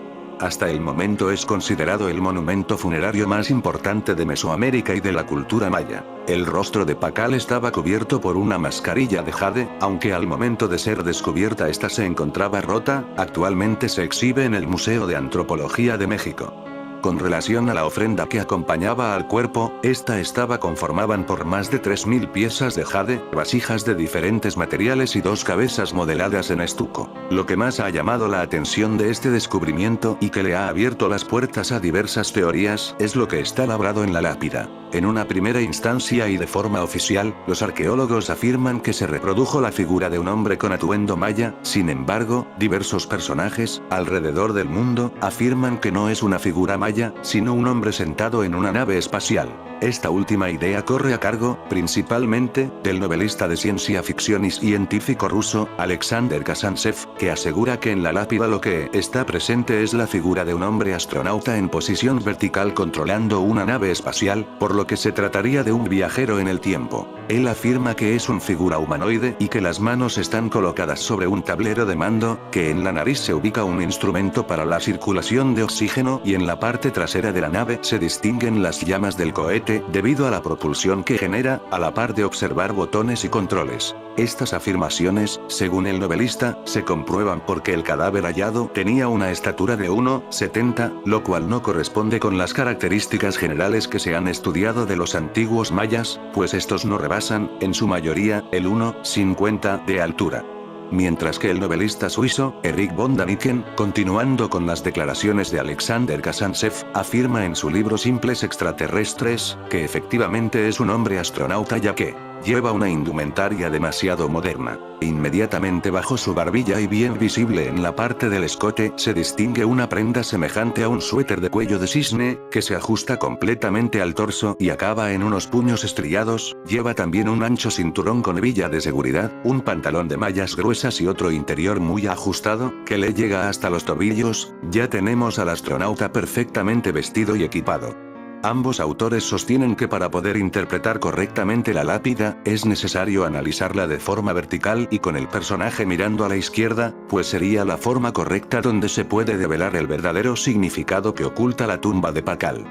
Speaker 1: Hasta el momento es considerado el monumento funerario más importante de Mesoamérica y de la cultura maya. El rostro de Pacal estaba cubierto por una mascarilla de jade, aunque al momento de ser descubierta esta se encontraba rota. Actualmente se exhibe en el Museo de Antropología de México. Con relación a la ofrenda que acompañaba al cuerpo, esta estaba conformaban por más de 3000 piezas de jade, vasijas de diferentes materiales y 2 cabezas modeladas en estuco. Lo que más ha llamado la atención de este descubrimiento y que le ha abierto las puertas a diversas teorías, es lo que está labrado en la lápida. En una primera instancia y de forma oficial, los arqueólogos afirman que se reprodujo la figura de un hombre con atuendo maya. Sin embargo, diversos personajes, alrededor del mundo, afirman que no es una figura maya, sino un hombre sentado en una nave espacial. Esta última idea corre a cargo, principalmente, del novelista de ciencia ficción y científico ruso, Alexander Kazantsev, que asegura que en la lápida lo que está presente es la figura de un hombre astronauta en posición vertical controlando una nave espacial, por lo que se trataría de un viajero en el tiempo. Él afirma que es una figura humanoide y que las manos están colocadas sobre un tablero de mando, que en la nariz se ubica un instrumento para la circulación de oxígeno y en la parte trasera de la nave se distinguen las llamas del cohete debido a la propulsión que genera, a la par de observar botones y controles. Estas afirmaciones, según el novelista, se comprueban porque el cadáver hallado tenía una estatura de 1,70, lo cual no corresponde con las características generales que se han estudiado de los antiguos mayas, pues estos no rebasan, en su mayoría, el 1,50 de altura. Mientras que el novelista suizo, Erich von Däniken, continuando con las declaraciones de Alexander Kazantsev, afirma en su libro Simples extraterrestres, que efectivamente es un hombre astronauta ya que lleva una indumentaria demasiado moderna. Inmediatamente bajo su barbilla y bien visible en la parte del escote se distingue una prenda semejante a un suéter de cuello de cisne, que se ajusta completamente al torso y acaba en unos puños estriados, lleva también un ancho cinturón con hebilla de seguridad, un pantalón de mallas gruesas y otro interior muy ajustado, que le llega hasta los tobillos. Ya tenemos al astronauta perfectamente vestido y equipado. Ambos autores sostienen que para poder interpretar correctamente la lápida, es necesario analizarla de forma vertical y con el personaje mirando a la izquierda, pues sería la forma correcta donde se puede develar el verdadero significado que oculta la tumba de Pakal.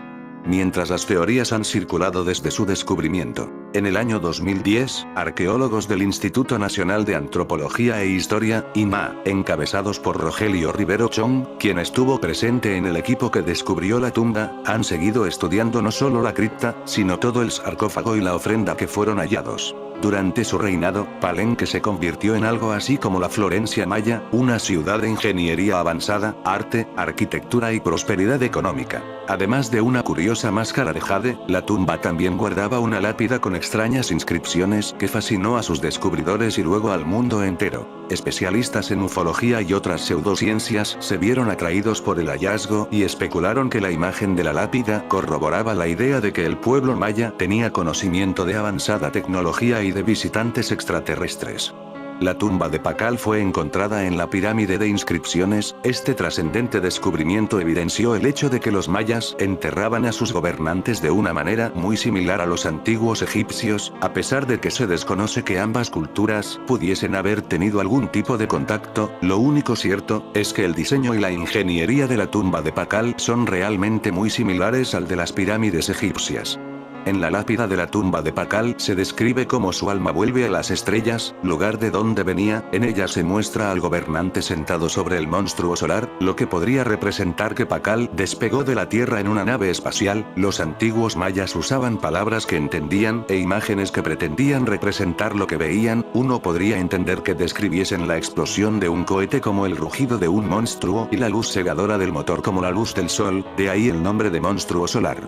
Speaker 1: Mientras las teorías han circulado desde su descubrimiento. En el año 2010, arqueólogos del Instituto Nacional de Antropología e Historia, INMA, encabezados por Rogelio Rivero Chong, quien estuvo presente en el equipo que descubrió la tumba, han seguido estudiando no solo la cripta, sino todo el sarcófago y la ofrenda que fueron hallados. Durante su reinado, Palenque se convirtió en algo así como la Florencia maya, una ciudad de ingeniería avanzada, arte, arquitectura y prosperidad económica. Además de una curiosa máscara de jade, la tumba también guardaba una lápida con extrañas inscripciones que fascinó a sus descubridores y luego al mundo entero. Especialistas en ufología y otras pseudociencias se vieron atraídos por el hallazgo y especularon que la imagen de la lápida corroboraba la idea de que el pueblo maya tenía conocimiento de avanzada tecnología y de visitantes extraterrestres. La tumba de Pakal fue encontrada en la pirámide de inscripciones. Este trascendente descubrimiento evidenció el hecho de que los mayas enterraban a sus gobernantes de una manera muy similar a los antiguos egipcios, a pesar de que se desconoce que ambas culturas pudiesen haber tenido algún tipo de contacto. Lo único cierto es que el diseño y la ingeniería de la tumba de Pakal son realmente muy similares al de las pirámides egipcias. En la lápida de la tumba de Pakal se describe cómo su alma vuelve a las estrellas, lugar de donde venía. En ella se muestra al gobernante sentado sobre el monstruo solar, lo que podría representar que Pakal despegó de la Tierra en una nave espacial. Los antiguos mayas usaban palabras que entendían e imágenes que pretendían representar lo que veían. Uno podría entender que describiesen la explosión de un cohete como el rugido de un monstruo y la luz cegadora del motor como la luz del sol, de ahí el nombre de monstruo solar.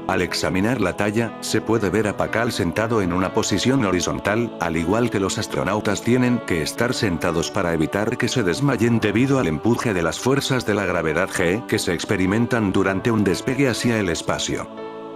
Speaker 1: Al examinar la talla, se puede ver a Pakal sentado en una posición horizontal, al igual que los astronautas tienen que estar sentados para evitar que se desmayen debido al empuje de las fuerzas de la gravedad G que se experimentan durante un despegue hacia el espacio.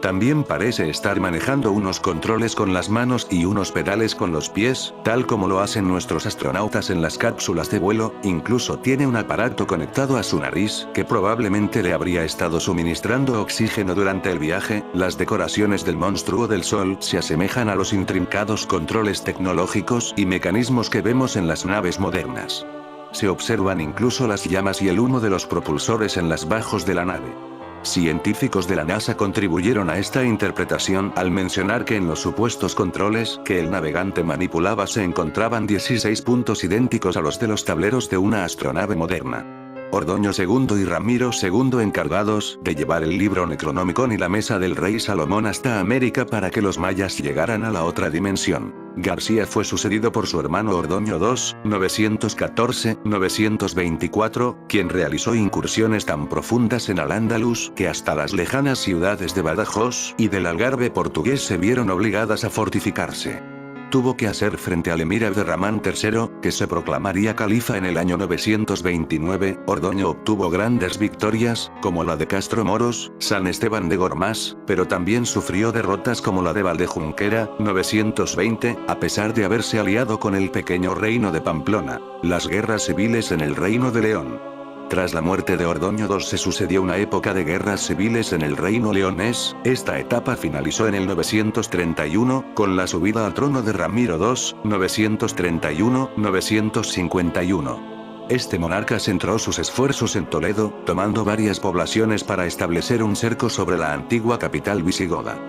Speaker 1: También parece estar manejando unos controles con las manos y unos pedales con los pies, tal como lo hacen nuestros astronautas en las cápsulas de vuelo. Incluso tiene un aparato conectado a su nariz, que probablemente le habría estado suministrando oxígeno durante el viaje. Las decoraciones del monstruo del sol se asemejan a los intrincados controles tecnológicos y mecanismos que vemos en las naves modernas. Se observan incluso las llamas y el humo de los propulsores en las bajos de la nave. Científicos de la NASA contribuyeron a esta interpretación al mencionar que en los supuestos controles que el navegante manipulaba se encontraban 16 puntos idénticos a los de los tableros de una astronave moderna. Ordoño II y Ramiro II encargados de llevar el libro Necronomicon y la mesa del rey Salomón hasta América para que los mayas llegaran a la otra dimensión. García fue sucedido por su hermano Ordoño II, 914-924, quien realizó incursiones tan profundas en Al-Ándalus que hasta las lejanas ciudades de Badajoz y del Algarve portugués se vieron obligadas a fortificarse. Tuvo que hacer frente al emir Abderramán III, que se proclamaría califa en el año 929. Ordoño obtuvo grandes victorias, como la de Castro Moros, San Esteban de Gormaz, pero también sufrió derrotas como la de Valdejunquera, 920, a pesar de haberse aliado con el pequeño reino de Pamplona. Las guerras civiles en el Reino de León. Tras la muerte de Ordoño II se sucedió una época de guerras civiles en el reino leonés. Esta etapa finalizó en el 931, con la subida al trono de Ramiro II, 931-951. Este monarca centró sus esfuerzos en Toledo, tomando varias poblaciones para establecer un cerco sobre la antigua capital visigoda.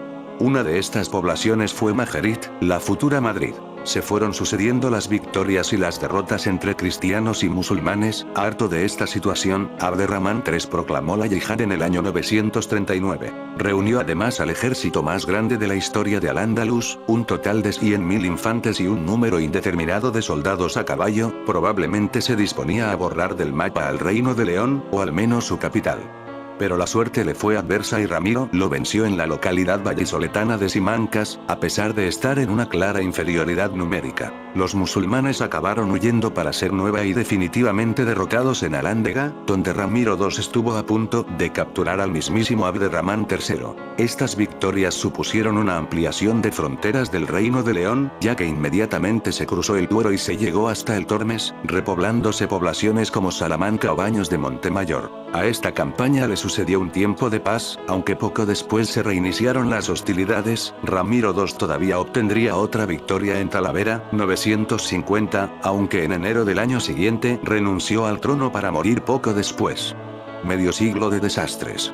Speaker 1: Una de estas poblaciones fue Majerit, la futura Madrid. Se fueron sucediendo las victorias y las derrotas entre cristianos y musulmanes. Harto de esta situación, Abderramán III proclamó la yihad en el año 939. Reunió además al ejército más grande de la historia de Al-Ándalus, un total de 100.000 infantes y un número indeterminado de soldados a caballo. Probablemente se disponía a borrar del mapa al Reino de León, o al menos su capital. Pero la suerte le fue adversa y Ramiro lo venció en la localidad vallisoletana de Simancas, a pesar de estar en una clara inferioridad numérica. Los musulmanes acabaron huyendo para ser nueva y definitivamente derrotados en Alándega, donde Ramiro II estuvo a punto de capturar al mismísimo Abderramán III. Estas victorias supusieron una ampliación de fronteras del Reino de León, ya que inmediatamente se cruzó el Duero y se llegó hasta el Tormes, repoblándose poblaciones como Salamanca o Baños de Montemayor. A esta campaña le sucedió un tiempo de paz, aunque poco después se reiniciaron las hostilidades. Ramiro II todavía obtendría otra victoria en Talavera, 950, aunque en enero del año siguiente renunció al trono para morir poco después. Medio siglo de desastres.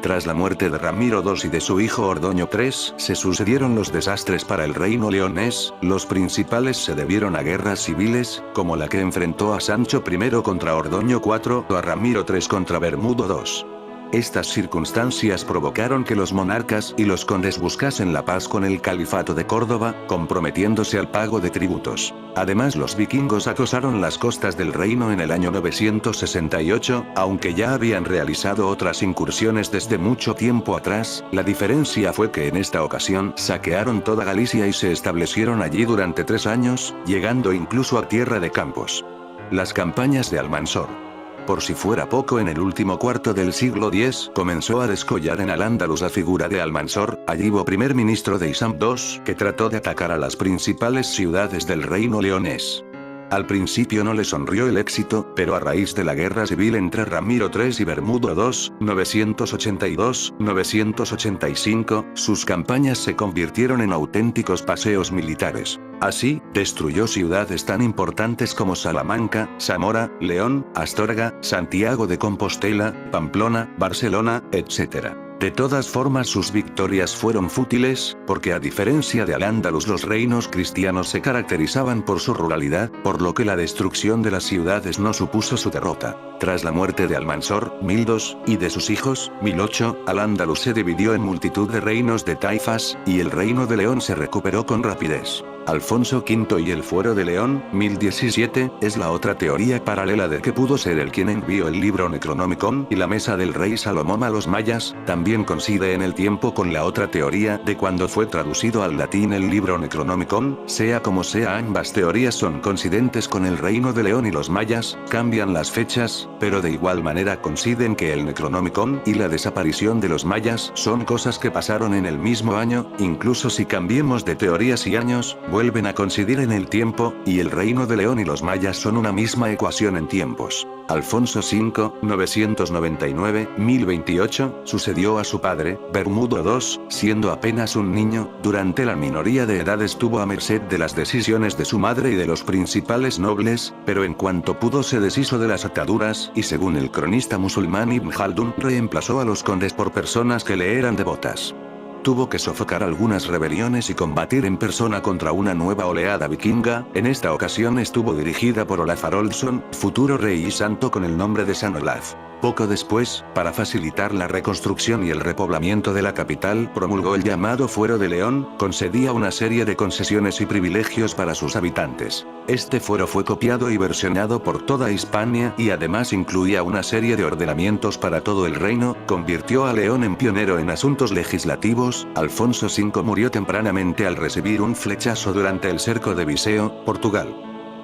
Speaker 1: Tras la muerte de Ramiro II y de su hijo Ordoño III, se sucedieron los desastres para el reino leonés. Los principales se debieron a guerras civiles, como la que enfrentó a Sancho I contra Ordoño IV o a Ramiro III contra Bermudo II. Estas circunstancias provocaron que los monarcas y los condes buscasen la paz con el califato de Córdoba, comprometiéndose al pago de tributos. Además, los vikingos acosaron las costas del reino en el año 968, aunque ya habían realizado otras incursiones desde mucho tiempo atrás. La diferencia fue que en esta ocasión saquearon toda Galicia y se establecieron allí durante 3 años, llegando incluso a Tierra de Campos. Las campañas de Almansor. Por si fuera poco, en el último cuarto del siglo X, comenzó a descollar en Al-Ándalus la figura de Almansor, allívo primer ministro de Isam II, que trató de atacar a las principales ciudades del reino leonés. Al principio no le sonrió el éxito, pero a raíz de la guerra civil entre Ramiro III y Bermudo II, 982-985, sus campañas se convirtieron en auténticos paseos militares. Así, destruyó ciudades tan importantes como Salamanca, Zamora, León, Astorga, Santiago de Compostela, Pamplona, Barcelona, etc. De todas formas, sus victorias fueron fútiles, porque a diferencia de Al-Ándalus, los reinos cristianos se caracterizaban por su ruralidad, por lo que la destrucción de las ciudades no supuso su derrota. Tras la muerte de Almansor, 1002, y de sus hijos, 1008, Al-Ándalus se dividió en multitud de reinos de taifas, y el reino de León se recuperó con rapidez. Alfonso V y el Fuero de León, 1017, es la otra teoría paralela de que pudo ser el quien envió el libro Necronomicon y la mesa del rey Salomón a los mayas. También coincide en el tiempo con la otra teoría de cuando fue traducido al latín el libro Necronomicon. Sea como sea, ambas teorías son coincidentes con el reino de León y los mayas, cambian las fechas, pero de igual manera coinciden que el Necronomicon y la desaparición de los mayas son cosas que pasaron en el mismo año. Incluso si cambiemos de teorías y años, vuelven a coincidir en el tiempo, y el reino de León y los mayas son una misma ecuación en tiempos. Alfonso V, 999-1028, sucedió a su padre, Bermudo II, siendo apenas un niño. Durante la minoría de edad estuvo a merced de las decisiones de su madre y de los principales nobles, pero en cuanto pudo se deshizo de las ataduras, y según el cronista musulmán Ibn Khaldun, reemplazó a los condes por personas que le eran devotas. Tuvo que sofocar algunas rebeliones y combatir en persona contra una nueva oleada vikinga. En esta ocasión estuvo dirigida por Olaf Haroldsson, futuro rey y santo con el nombre de San Olaf. Poco después, para facilitar la reconstrucción y el repoblamiento de la capital, promulgó el llamado Fuero de León, concedía una serie de concesiones y privilegios para sus habitantes. Este fuero fue copiado y versionado por toda Hispania y además incluía una serie de ordenamientos para todo el reino. Convirtió a León en pionero en asuntos legislativos. Alfonso V murió tempranamente al recibir un flechazo durante el cerco de Viseu, Portugal.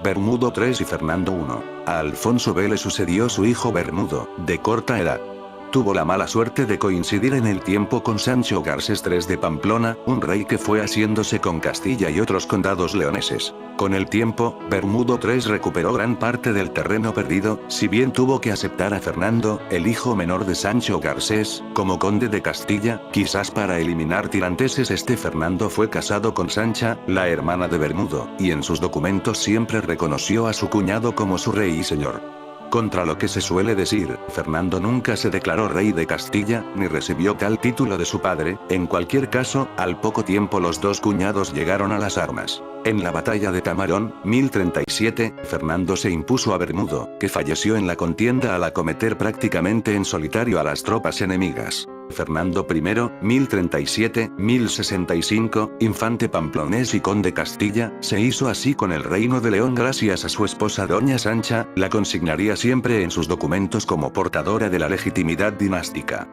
Speaker 1: Bermudo III y Fernando I. A Alfonso V le sucedió su hijo Bermudo, de corta edad. tuvo la mala suerte de coincidir en el tiempo con Sancho Garcés III de Pamplona, un rey que fue haciéndose con Castilla y otros condados leoneses. Con el tiempo, Bermudo III recuperó gran parte del terreno perdido, si bien tuvo que aceptar a Fernando, el hijo menor de Sancho Garcés, como conde de Castilla, quizás para eliminar tiranteses. Fernando fue casado con Sancha, la hermana de Bermudo, y en sus documentos siempre reconoció a su cuñado como su rey y señor. Contra lo que se suele decir, Fernando nunca se declaró rey de Castilla, ni recibió tal título de su padre. En cualquier caso, al poco tiempo los dos cuñados llegaron a las armas. En la batalla de Tamarón, 1037, Fernando se impuso a Bermudo, que falleció en la contienda al acometer prácticamente en solitario a las tropas enemigas. Fernando I, 1037-1065, infante pamplonés y conde Castilla, se hizo así con el reino de León gracias a su esposa doña Sancha, la consignaría siempre en sus documentos como portadora de la legitimidad dinástica.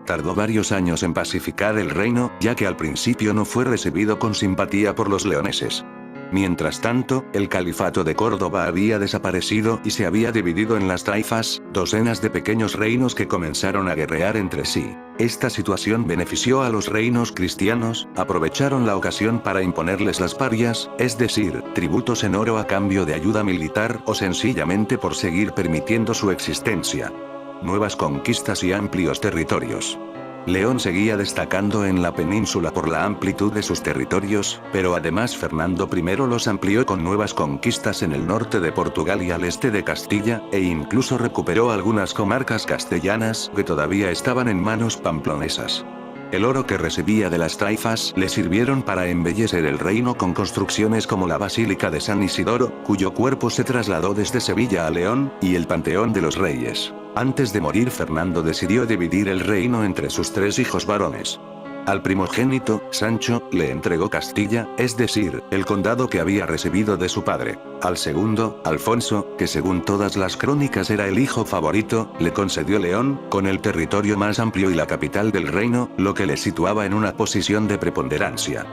Speaker 1: Tardó varios años en pacificar el reino, ya que al principio no fue recibido con simpatía por los leoneses. Mientras tanto, el califato de Córdoba había desaparecido y se había dividido en las taifas, docenas de pequeños reinos que comenzaron a guerrear entre sí. Esta situación benefició a los reinos cristianos, aprovecharon la ocasión para imponerles las parias, es decir, tributos en oro a cambio de ayuda militar o sencillamente por seguir permitiendo su existencia. Nuevas conquistas y amplios territorios. León seguía destacando en la península por la amplitud de sus territorios, pero además Fernando I los amplió con nuevas conquistas en el norte de Portugal y al este de Castilla, e incluso recuperó algunas comarcas castellanas que todavía estaban en manos pamplonesas. El oro que recibía de las taifas le sirvieron para embellecer el reino con construcciones como la Basílica de San Isidoro, cuyo cuerpo se trasladó desde Sevilla a León, y el Panteón de los Reyes. Antes de morir, Fernando decidió dividir el reino entre sus tres hijos varones. Al primogénito, Sancho, le entregó Castilla, es decir, el condado que había recibido de su padre. Al segundo, Alfonso, que según todas las crónicas era el hijo favorito, le concedió León, con el territorio más amplio y la capital del reino, lo que le situaba en una posición de preponderancia.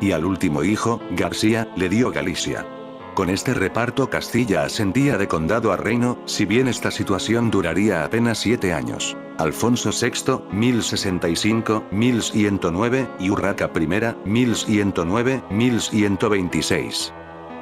Speaker 1: Y al último hijo, García, le dio Galicia. Con este reparto Castilla ascendía de condado a reino, si bien esta situación duraría apenas 7 años. Alfonso VI, 1065-1109, y Urraca I, 1109-1126.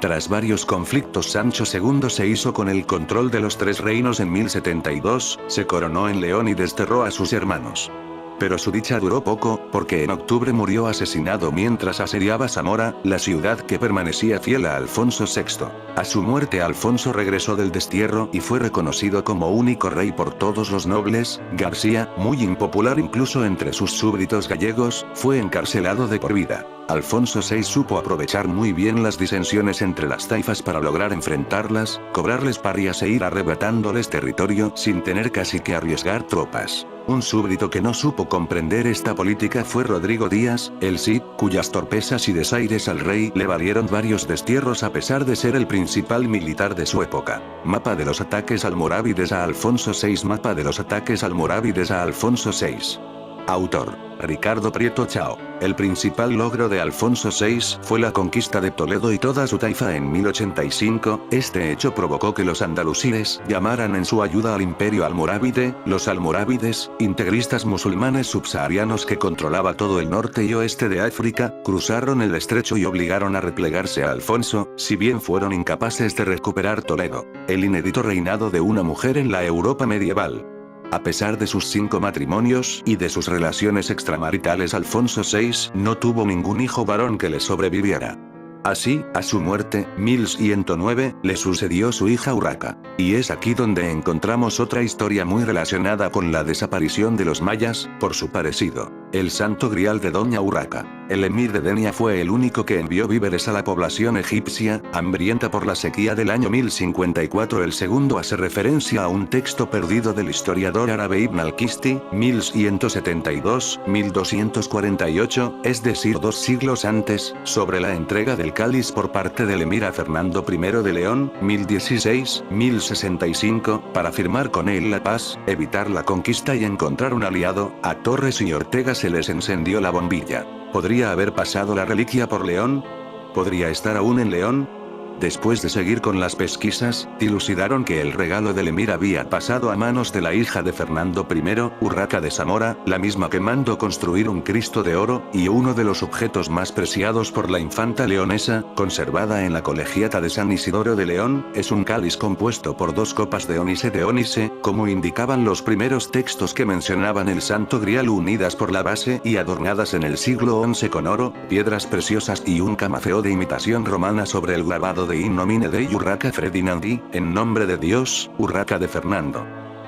Speaker 1: Tras varios conflictos, Sancho II se hizo con el control de los tres reinos en 1072, se coronó en León y desterró a sus hermanos. Pero su dicha duró poco, porque en octubre murió asesinado mientras asediaba Zamora, la ciudad que permanecía fiel a Alfonso VI. A su muerte Alfonso regresó del destierro y fue reconocido como único rey por todos los nobles. García, muy impopular incluso entre sus súbditos gallegos, fue encarcelado de por vida. Alfonso VI supo aprovechar muy bien las disensiones entre las taifas para lograr enfrentarlas, cobrarles parias e ir arrebatándoles territorio sin tener casi que arriesgar tropas. Un súbdito que no supo comprender esta política fue Rodrigo Díaz, el Cid, cuyas torpezas y desaires al rey le valieron varios destierros a pesar de ser el principal militar de su época. Mapa de los ataques almorávides a Alfonso VI. Mapa de los ataques almorávides a Alfonso VI. Autor: Ricardo Prieto Chao. El principal logro de Alfonso VI fue la conquista de Toledo y toda su taifa en 1085, este hecho provocó que los andalusíes llamaran en su ayuda al imperio almorávide. Los almorávides, integristas musulmanes subsaharianos que controlaba todo el norte y oeste de África, cruzaron el estrecho y obligaron a replegarse a Alfonso, si bien fueron incapaces de recuperar Toledo. El inédito reinado de una mujer en la Europa medieval. A pesar de sus 5 matrimonios y de sus relaciones extramaritales, Alfonso VI no tuvo ningún hijo varón que le sobreviviera. Así, a su muerte, 1109, le sucedió su hija Urraca. Y es aquí donde encontramos otra historia muy relacionada con la desaparición de los mayas, por su parecido. El santo grial de Doña Urraca. El emir de Denia fue el único que envió víveres a la población egipcia, hambrienta por la sequía del año 1054. El segundo hace referencia a un texto perdido del historiador árabe Ibn al-Kisti, 1172-1248, es decir 2 siglos antes, sobre la entrega del cáliz por parte del emir a Fernando I de León, 1016-1065, para firmar con él la paz, evitar la conquista y encontrar un aliado. A Torres y Ortega se les encendió la bombilla. ¿Podría haber pasado la reliquia por León? ¿Podría estar aún en León? Después de seguir con las pesquisas, dilucidaron que el regalo del emir había pasado a manos de la hija de Fernando I, Urraca de Zamora, la misma que mandó construir un Cristo de oro, y uno de los objetos más preciados por la infanta leonesa, conservada en la Colegiata de San Isidoro de León, es un cáliz compuesto por 2 copas de ónice, como indicaban los primeros textos que mencionaban el Santo Grial, unidas por la base y adornadas en el siglo XI con oro, piedras preciosas y un camafeo de imitación romana sobre el grabado de In nomine Dei Urraca Ferdinandi, en nombre de Dios, Urraca de Fernando.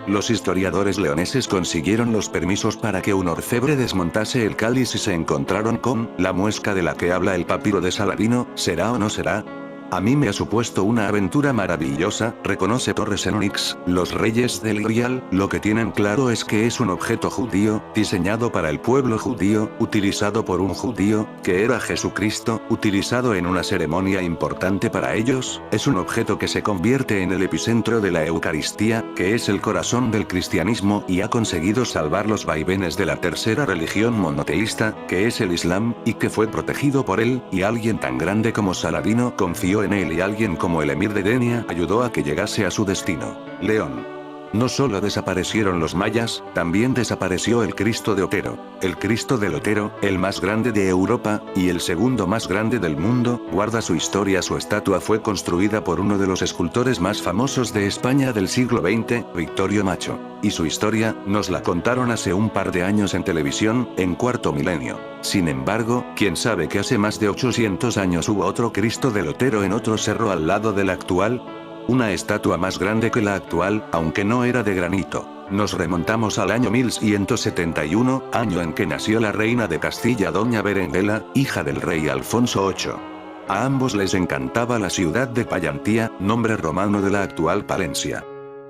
Speaker 1: Los historiadores leoneses consiguieron los permisos para que un orfebre desmontase el cáliz y se encontraron con la muesca de la que habla el papiro de Saladino. ¿Será o no será? A mí me ha supuesto una aventura maravillosa, reconoce Torres en Onyx. Los reyes del Grial, lo que tienen claro es que es un objeto judío, diseñado para el pueblo judío, utilizado por un judío, que era Jesucristo, utilizado en una ceremonia importante para ellos, es un objeto que se convierte en el epicentro de la Eucaristía, que es el corazón del cristianismo y ha conseguido salvar los vaivenes de la tercera religión monoteísta, que es el Islam, y que fue protegido por él, y alguien tan grande como Saladino confió en él y alguien como el emir de Denia ayudó a que llegase a su destino. León. No solo desaparecieron los mayas, también desapareció el Cristo de Otero. El Cristo del Otero, el más grande de Europa, y el segundo más grande del mundo, guarda su historia. Su estatua fue construida por uno de los escultores más famosos de España del siglo XX, Victorio Macho. Y su historia, nos la contaron hace un par de años en televisión, en Cuarto Milenio. Sin embargo, ¿quién sabe que hace más de 800 años hubo otro Cristo del Otero en otro cerro al lado del actual? Una estatua más grande que la actual, aunque no era de granito. Nos remontamos al año 1171, año en que nació la reina de Castilla doña Berenguela, hija del rey Alfonso VIII. A ambos les encantaba la ciudad de Payantía, nombre romano de la actual Palencia.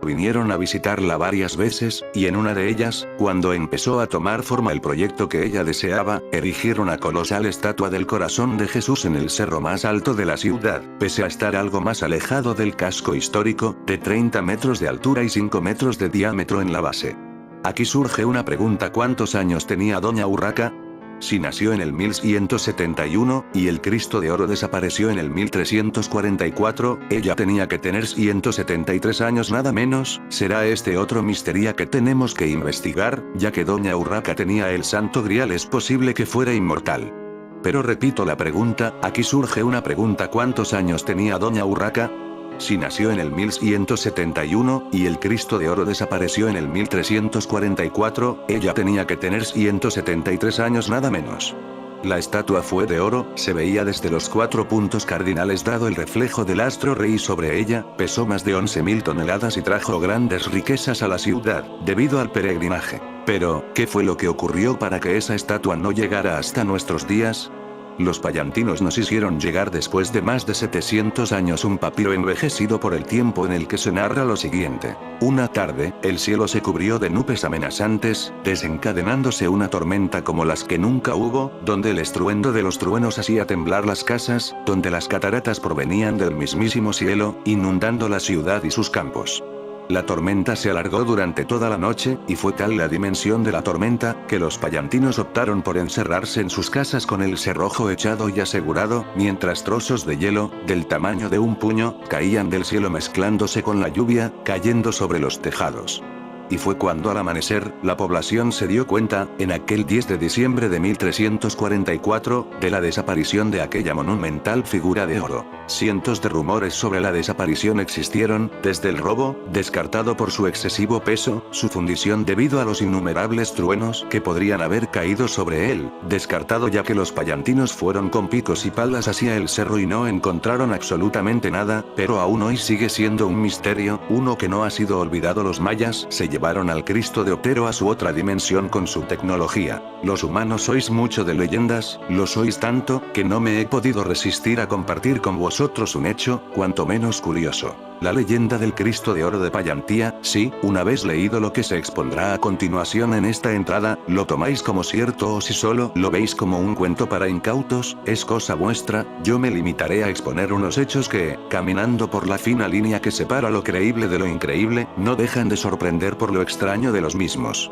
Speaker 1: Vinieron a visitarla varias veces, y en una de ellas, cuando empezó a tomar forma el proyecto que ella deseaba, erigir una colosal estatua del corazón de Jesús en el cerro más alto de la ciudad, pese a estar algo más alejado del casco histórico, de 30 metros de altura y 5 metros de diámetro en la base. Aquí surge una pregunta: ¿cuántos años tenía doña Urraca? Si nació en el 1171, y el Cristo de Oro desapareció en el 1344, ella tenía que tener 173 años nada menos. ¿Será este otro misterio que tenemos que investigar? Ya que doña Urraca tenía el Santo Grial, es posible que fuera inmortal. Pero repito la pregunta, aquí surge una pregunta: ¿cuántos años tenía doña Urraca? Si nació en el 1171, y el Cristo de Oro desapareció en el 1344, ella tenía que tener 173 años nada menos. La estatua fue de oro, se veía desde los 4 puntos cardinales dado el reflejo del astro rey sobre ella, pesó más de 11.000 toneladas y trajo grandes riquezas a la ciudad, debido al peregrinaje. Pero, ¿qué fue lo que ocurrió para que esa estatua no llegara hasta nuestros días? Los payantinos nos hicieron llegar después de más de 700 años un papiro envejecido por el tiempo en el que se narra lo siguiente. Una tarde, el cielo se cubrió de nubes amenazantes, desencadenándose una tormenta como las que nunca hubo, donde el estruendo de los truenos hacía temblar las casas, donde las cataratas provenían del mismísimo cielo, inundando la ciudad y sus campos. La tormenta se alargó durante toda la noche, y fue tal la dimensión de la tormenta, que los payantinos optaron por encerrarse en sus casas con el cerrojo echado y asegurado, mientras trozos de hielo, del tamaño de un puño, caían del cielo mezclándose con la lluvia, cayendo sobre los tejados. Y fue cuando al amanecer, la población se dio cuenta, en aquel 10 de diciembre de 1344, de la desaparición de aquella monumental figura de oro. Cientos de rumores sobre la desaparición existieron, desde el robo, descartado por su excesivo peso, su fundición debido a los innumerables truenos que podrían haber caído sobre él, descartado ya que los payantinos fueron con picos y palas hacia el cerro y no encontraron absolutamente nada, pero aún hoy sigue siendo un misterio, uno que no ha sido olvidado. Los mayas se llevaron al Cristo de Otero a su otra dimensión con su tecnología. Los humanos sois mucho de leyendas, lo sois tanto, que no me he podido resistir a compartir con vosotros un hecho, cuanto menos curioso. La leyenda del Cristo de Oro de Payantía, sí, una vez leído lo que se expondrá a continuación en esta entrada, lo tomáis como cierto o si solo lo veis como un cuento para incautos, es cosa vuestra. Yo me limitaré a exponer unos hechos que, caminando por la fina línea que separa lo creíble de lo increíble, no dejan de sorprender por lo extraño de los mismos.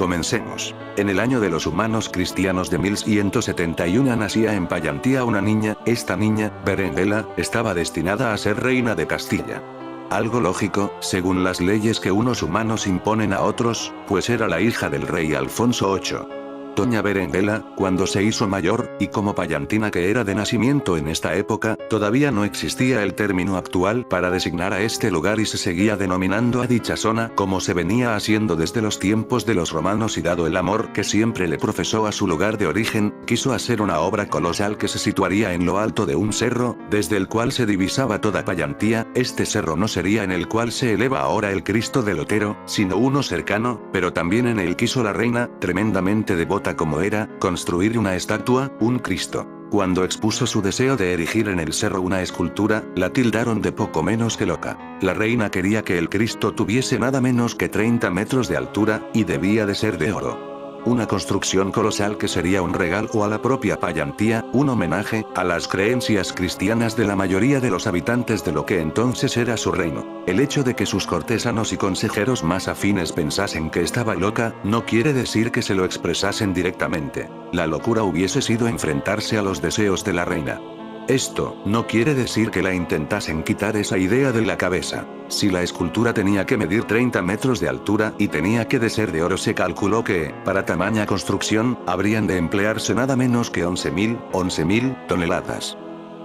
Speaker 1: Comencemos. En el año de los humanos cristianos de 1171 nacía en Payantía una niña. Esta niña, Berenguela, estaba destinada a ser reina de Castilla. Algo lógico, según las leyes que unos humanos imponen a otros, pues era la hija del rey Alfonso VIII. Doña Berenguela, cuando se hizo mayor, y como payantina que era de nacimiento en esta época, todavía no existía el término actual para designar a este lugar y se seguía denominando a dicha zona como se venía haciendo desde los tiempos de los romanos, y dado el amor que siempre le profesó a su lugar de origen, quiso hacer una obra colosal que se situaría en lo alto de un cerro, desde el cual se divisaba toda Payantía. Este cerro no sería en el cual se eleva ahora el Cristo del Otero, sino uno cercano, pero también en el quiso la reina, tremendamente devota como era, construir una estatua, un Cristo. Cuando expuso su deseo de erigir en el cerro una escultura, la tildaron de poco menos que loca. La reina quería que el Cristo tuviese nada menos que 30 metros de altura, y debía de ser de oro. Una construcción colosal que sería un regalo a la propia Payantía, un homenaje a las creencias cristianas de la mayoría de los habitantes de lo que entonces era su reino. El hecho de que sus cortesanos y consejeros más afines pensasen que estaba loca, no quiere decir que se lo expresasen directamente. La locura hubiese sido enfrentarse a los deseos de la reina. Esto no quiere decir que la intentasen quitar esa idea de la cabeza. Si la escultura tenía que medir 30 metros de altura y tenía que de ser de oro, se calculó que, para tamaña construcción, habrían de emplearse nada menos que 11.000 toneladas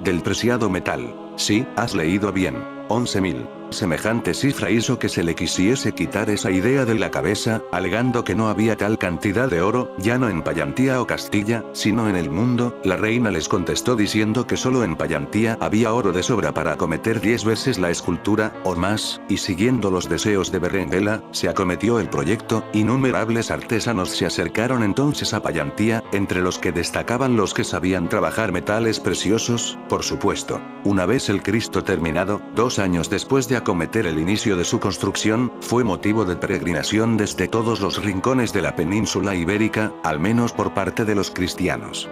Speaker 1: del preciado metal. Sí, has leído bien, 11.000. Semejante cifra hizo que se le quisiese quitar esa idea de la cabeza, alegando que no había tal cantidad de oro, ya no en Payantía o Castilla, sino en el mundo. La reina les contestó diciendo que solo en Payantía había oro de sobra para acometer 10 veces la escultura, o más, y siguiendo los deseos de Berenguela, se acometió el proyecto. Innumerables artesanos se acercaron entonces a Payantía, entre los que destacaban los que sabían trabajar metales preciosos, por supuesto. Una vez el Cristo terminado, 2 años después de acometer el inicio de su construcción, fue motivo de peregrinación desde todos los rincones de la península ibérica, al menos por parte de los cristianos.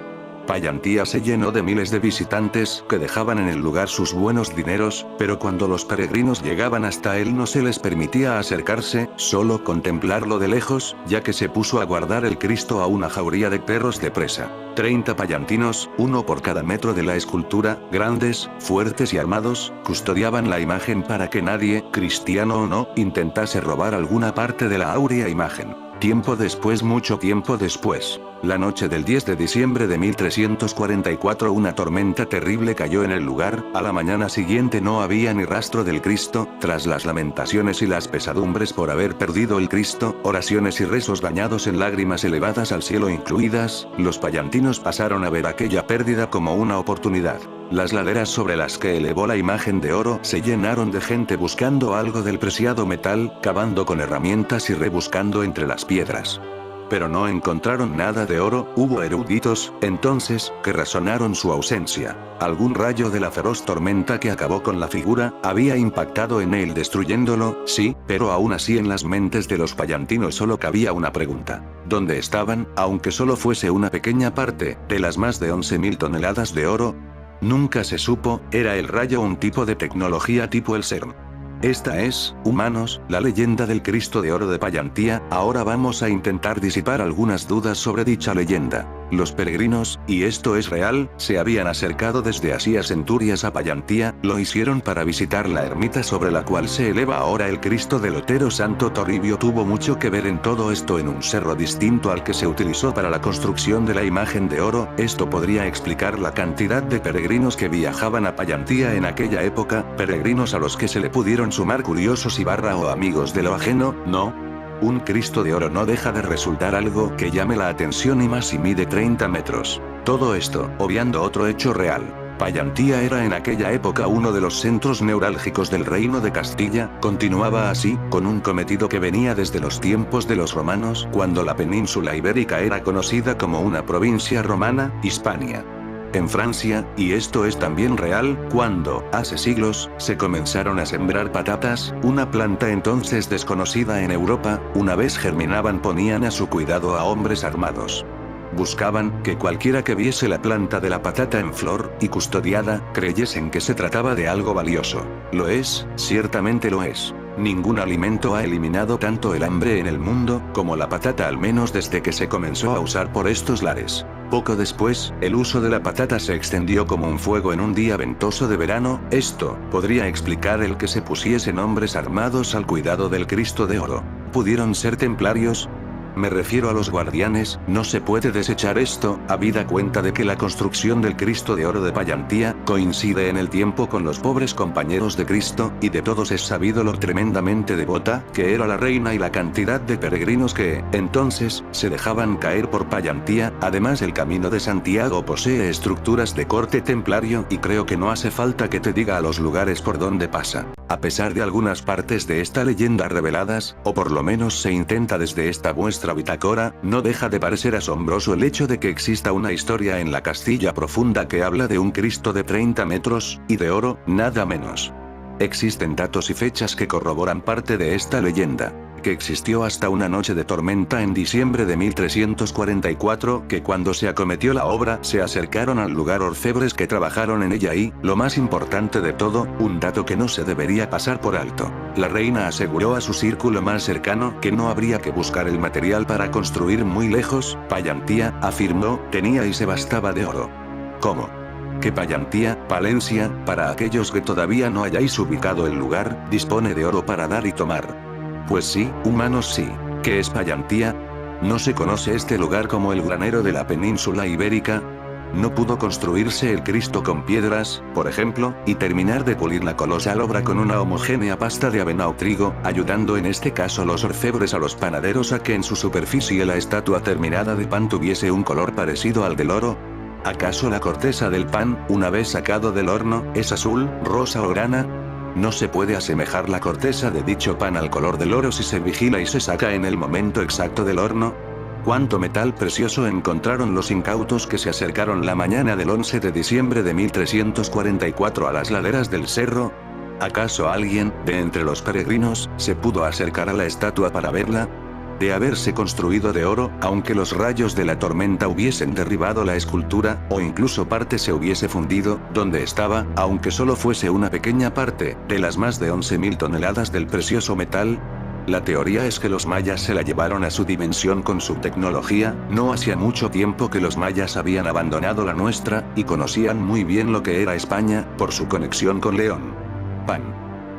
Speaker 1: Payantía se llenó de miles de visitantes que dejaban en el lugar sus buenos dineros, pero cuando los peregrinos llegaban hasta él no se les permitía acercarse, solo contemplarlo de lejos, ya que se puso a guardar el Cristo a una jauría de perros de presa. 30 payantinos, uno por cada metro de la escultura, grandes, fuertes y armados, custodiaban la imagen para que nadie, cristiano o no, intentase robar alguna parte de la áurea imagen. Tiempo después, mucho tiempo después, la noche del 10 de diciembre de 1344, una tormenta terrible cayó en el lugar. A la mañana siguiente no había ni rastro del Cristo. Tras las lamentaciones y las pesadumbres por haber perdido el Cristo, oraciones y rezos bañados en lágrimas elevadas al cielo incluidas, los payantinos pasaron a ver aquella pérdida como una oportunidad. Las laderas sobre las que elevó la imagen de oro se llenaron de gente buscando algo del preciado metal, cavando con herramientas y rebuscando entre las piedras. Pero no encontraron nada de oro. Hubo eruditos, entonces, que razonaron su ausencia. Algún rayo de la feroz tormenta que acabó con la figura, había impactado en él destruyéndolo, sí, pero aún así en las mentes de los payantinos solo cabía una pregunta. ¿Dónde estaban, aunque solo fuese una pequeña parte, de las más de 11.000 toneladas de oro? Nunca se supo. ¿Era el rayo un tipo de tecnología tipo el CERN? Esta es, humanos, la leyenda del Cristo de Oro de Payantía. Ahora vamos a intentar disipar algunas dudas sobre dicha leyenda. Los peregrinos, y esto es real, se habían acercado desde hacía centurias a Payantía, lo hicieron para visitar la ermita sobre la cual se eleva ahora el Cristo del Otero. Santo Toribio tuvo mucho que ver en todo esto, en un cerro distinto al que se utilizó para la construcción de la imagen de oro. Esto podría explicar la cantidad de peregrinos que viajaban a Payantía en aquella época, peregrinos a los que se le pudieron sumar curiosos y o amigos de lo ajeno, ¿no? Un Cristo de oro no deja de resultar algo que llame la atención, y más si mide 30 metros. Todo esto, obviando otro hecho real. Payantía era en aquella época uno de los centros neurálgicos del reino de Castilla. Continuaba así, con un cometido que venía desde los tiempos de los romanos, cuando la península ibérica era conocida como una provincia romana, Hispania. En Francia, y esto es también real, cuando, hace siglos, se comenzaron a sembrar patatas, una planta entonces desconocida en Europa, una vez germinaban ponían a su cuidado a hombres armados. Buscaban que cualquiera que viese la planta de la patata en flor, y custodiada, creyesen que se trataba de algo valioso. Lo es, ciertamente lo es. Ningún alimento ha eliminado tanto el hambre en el mundo, como la patata, al menos desde que se comenzó a usar por estos lares. Poco después, el uso de la patata se extendió como un fuego en un día ventoso de verano. Esto podría explicar el que se pusiesen hombres armados al cuidado del Cristo de oro. ¿Pudieron ser templarios? Me refiero a los guardianes. No se puede desechar esto, habida cuenta de que la construcción del Cristo de oro de Payantía coincide en el tiempo con los pobres compañeros de Cristo, y de todos es sabido lo tremendamente devota que era la reina y la cantidad de peregrinos que, entonces, se dejaban caer por Payantía. Además, el Camino de Santiago posee estructuras de corte templario, y creo que no hace falta que te diga a los lugares por donde pasa. A pesar de algunas partes de esta leyenda reveladas, o por lo menos se intenta desde esta vuestra bitácora, no deja de parecer asombroso el hecho de que exista una historia en la Castilla profunda que habla de un Cristo de 30 metros, y de oro, nada menos. Existen datos y fechas que corroboran parte de esta leyenda. Que existió hasta una noche de tormenta en diciembre de 1344, que cuando se acometió la obra se acercaron al lugar orfebres que trabajaron en ella y, lo más importante de todo, un dato que no se debería pasar por alto. La reina aseguró a su círculo más cercano que no habría que buscar el material para construir muy lejos. Payantía, afirmó, tenía y se bastaba de oro. ¿Cómo? Que Payantía, Palencia, para aquellos que todavía no hayáis ubicado el lugar, dispone de oro para dar y tomar. Pues sí, humanos sí. ¿Qué es Payantía? ¿No se conoce este lugar como el granero de la península ibérica? ¿No pudo construirse el Cristo con piedras, por ejemplo, y terminar de pulir la colosal obra con una homogénea pasta de avena o trigo, ayudando en este caso los orfebres a los panaderos a que en su superficie la estatua terminada de pan tuviese un color parecido al del oro? ¿Acaso la corteza del pan, una vez sacado del horno, es azul, rosa o grana? No se puede asemejar la corteza de dicho pan al color del oro si se vigila y se saca en el momento exacto del horno. ¿Cuánto metal precioso encontraron los incautos que se acercaron la mañana del 11 de diciembre de 1344 a las laderas del cerro? ¿Acaso alguien, de entre los peregrinos, se pudo acercar a la estatua para verla? De haberse construido de oro, aunque los rayos de la tormenta hubiesen derribado la escultura, o incluso parte se hubiese fundido, donde estaba, aunque solo fuese una pequeña parte, de las más de 11.000 toneladas del precioso metal. La teoría es que los mayas se la llevaron a su dimensión con su tecnología. No hacía mucho tiempo que los mayas habían abandonado la nuestra, y conocían muy bien lo que era España, por su conexión con León. Pan.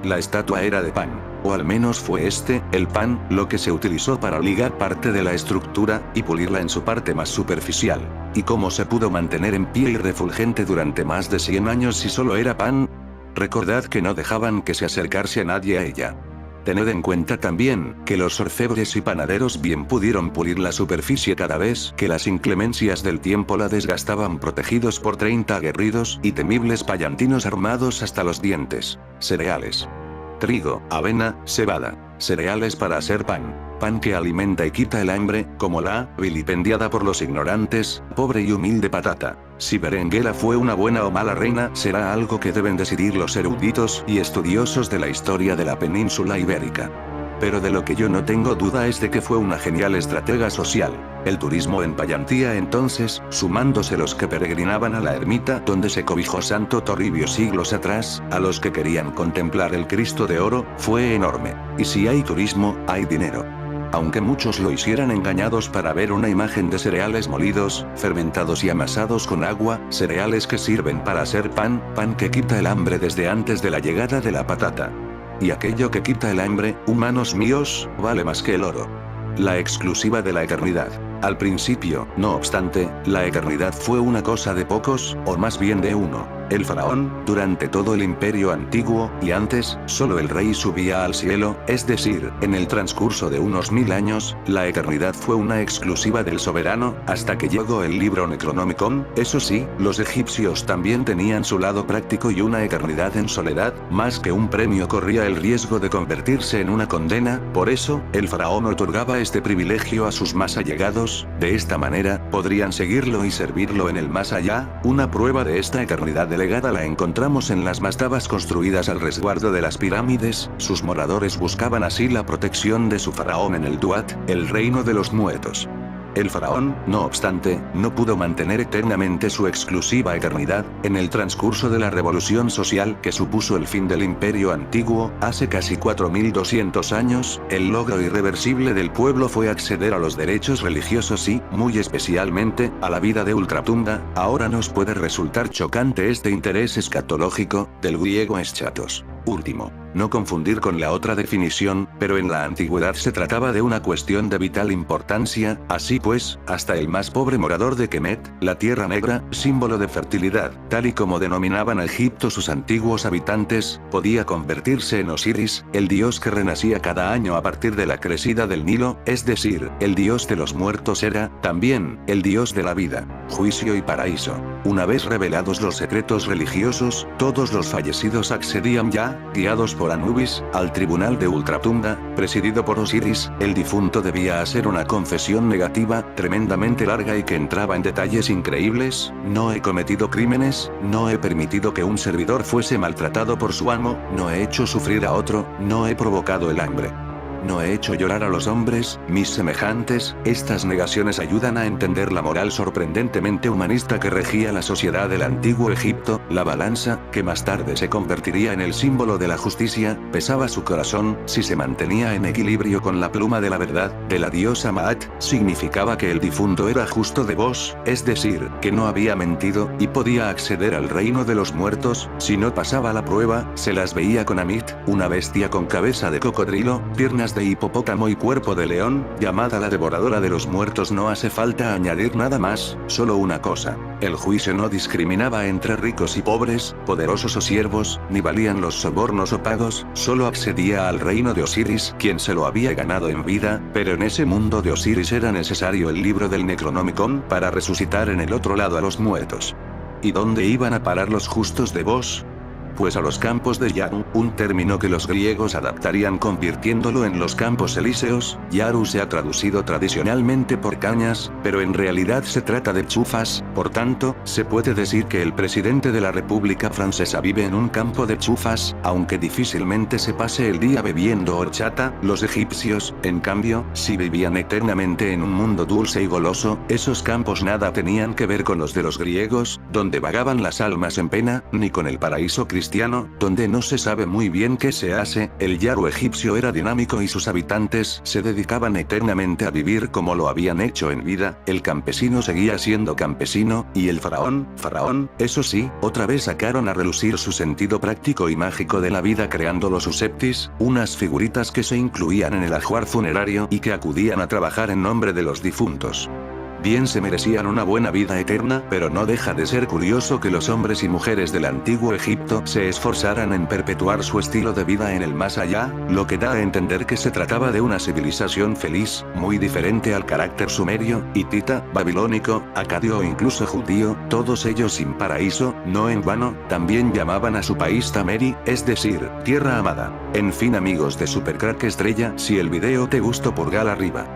Speaker 1: La estatua era de pan. O al menos fue el pan, lo que se utilizó para ligar parte de la estructura, y pulirla en su parte más superficial. ¿Y cómo se pudo mantener en pie y refulgente durante más de 100 años si solo era pan? Recordad que no dejaban que se acercase a nadie a ella. Tened en cuenta también, que los orfebres y panaderos bien pudieron pulir la superficie cada vez que las inclemencias del tiempo la desgastaban, protegidos por 30 aguerridos y temibles payantinos armados hasta los dientes. Cereales. Trigo, avena, cebada. Cereales para hacer pan. Pan que alimenta y quita el hambre, como la, vilipendiada por los ignorantes, pobre y humilde patata. Si Berenguela fue una buena o mala reina, será algo que deben decidir los eruditos y estudiosos de la historia de la península ibérica. Pero de lo que yo no tengo duda es de que fue una genial estratega social. El turismo en Payantía entonces, sumándose los que peregrinaban a la ermita donde se cobijó Santo Toribio siglos atrás, a los que querían contemplar el Cristo de oro, fue enorme. Y si hay turismo, hay dinero. Aunque muchos lo hicieran engañados para ver una imagen de cereales molidos, fermentados y amasados con agua, cereales que sirven para hacer pan, pan que quita el hambre desde antes de la llegada de la patata. Y aquello que quita el hambre, humanos míos, vale más que el oro. La exclusiva de la eternidad. Al principio, no obstante, la eternidad fue una cosa de pocos, o más bien de uno. El faraón, durante todo el imperio antiguo, y antes, solo el rey subía al cielo, es decir, en el transcurso de unos 1000 años, la eternidad fue una exclusiva del soberano, hasta que llegó el libro Necronomicon. Eso sí, los egipcios también tenían su lado práctico y una eternidad en soledad, más que un premio corría el riesgo de convertirse en una condena. Por eso, el faraón otorgaba este privilegio a sus más allegados. De esta manera, podrían seguirlo y servirlo en el más allá. Una prueba de esta eternidad delegada la encontramos en las mastabas construidas al resguardo de las pirámides. Sus moradores buscaban así la protección de su faraón en el Duat, el reino de los muertos. El faraón, no obstante, no pudo mantener eternamente su exclusiva eternidad. En el transcurso de la revolución social que supuso el fin del imperio antiguo, hace casi 4200 años, el logro irreversible del pueblo fue acceder a los derechos religiosos y, muy especialmente, a la vida de ultratumba. Ahora nos puede resultar chocante este interés escatológico, del griego eschatos. Último. No confundir con la otra definición, pero en la antigüedad se trataba de una cuestión de vital importancia. Así pues, hasta el más pobre morador de Kemet, la Tierra Negra, símbolo de fertilidad, tal y como denominaban a Egipto sus antiguos habitantes, podía convertirse en Osiris, el dios que renacía cada año a partir de la crecida del Nilo, es decir, el dios de los muertos era, también, el dios de la vida, juicio y paraíso. Una vez revelados los secretos religiosos, todos los fallecidos accedían ya, guiados por Anubis, al tribunal de ultratumba, presidido por Osiris. El difunto debía hacer una confesión negativa, tremendamente larga y que entraba en detalles increíbles: no he cometido crímenes, no he permitido que un servidor fuese maltratado por su amo, no he hecho sufrir a otro, no he provocado el hambre. No he hecho llorar a los hombres, mis semejantes. Estas negaciones ayudan a entender la moral sorprendentemente humanista que regía la sociedad del antiguo Egipto. La balanza, que más tarde se convertiría en el símbolo de la justicia, pesaba su corazón. Si se mantenía en equilibrio con la pluma de la verdad, de la diosa Maat, significaba que el difunto era justo de vos, es decir, que no había mentido, y podía acceder al reino de los muertos. Si no pasaba la prueba, se las veía con Amit, una bestia con cabeza de cocodrilo, piernas de hipopótamo y cuerpo de león, llamada la devoradora de los muertos. No hace falta añadir nada más, solo una cosa: el juicio no discriminaba entre ricos y pobres, poderosos o siervos, ni valían los sobornos o pagos, solo accedía al reino de Osiris quien se lo había ganado en vida. Pero en ese mundo de Osiris era necesario el libro del Necronomicon para resucitar en el otro lado a los muertos. ¿Y dónde iban a parar los justos de vos? Pues a los campos de Yaru, un término que los griegos adaptarían convirtiéndolo en los campos elíseos. Yaru se ha traducido tradicionalmente por cañas, pero en realidad se trata de chufas. Por tanto, se puede decir que el presidente de la República Francesa vive en un campo de chufas, aunque difícilmente se pase el día bebiendo horchata. Los egipcios, en cambio, sí vivían eternamente en un mundo dulce y goloso. Esos campos nada tenían que ver con los de los griegos, donde vagaban las almas en pena, ni con el paraíso cristiano, donde no se sabe muy bien qué se hace. El Yaru egipcio era dinámico y sus habitantes se dedicaban eternamente a vivir como lo habían hecho en vida. El campesino seguía siendo campesino, y el faraón, eso sí, otra vez sacaron a relucir su sentido práctico y mágico de la vida creando los useptis, unas figuritas que se incluían en el ajuar funerario y que acudían a trabajar en nombre de los difuntos. Bien se merecían una buena vida eterna, pero no deja de ser curioso que los hombres y mujeres del antiguo Egipto se esforzaran en perpetuar su estilo de vida en el más allá, lo que da a entender que se trataba de una civilización feliz, muy diferente al carácter sumerio, hitita, babilónico, acadio o incluso judío, todos ellos sin paraíso. No en vano, también llamaban a su país Tameri, es decir, tierra amada. En fin amigos de Supercrack Estrella, si el video te gustó pulgar arriba.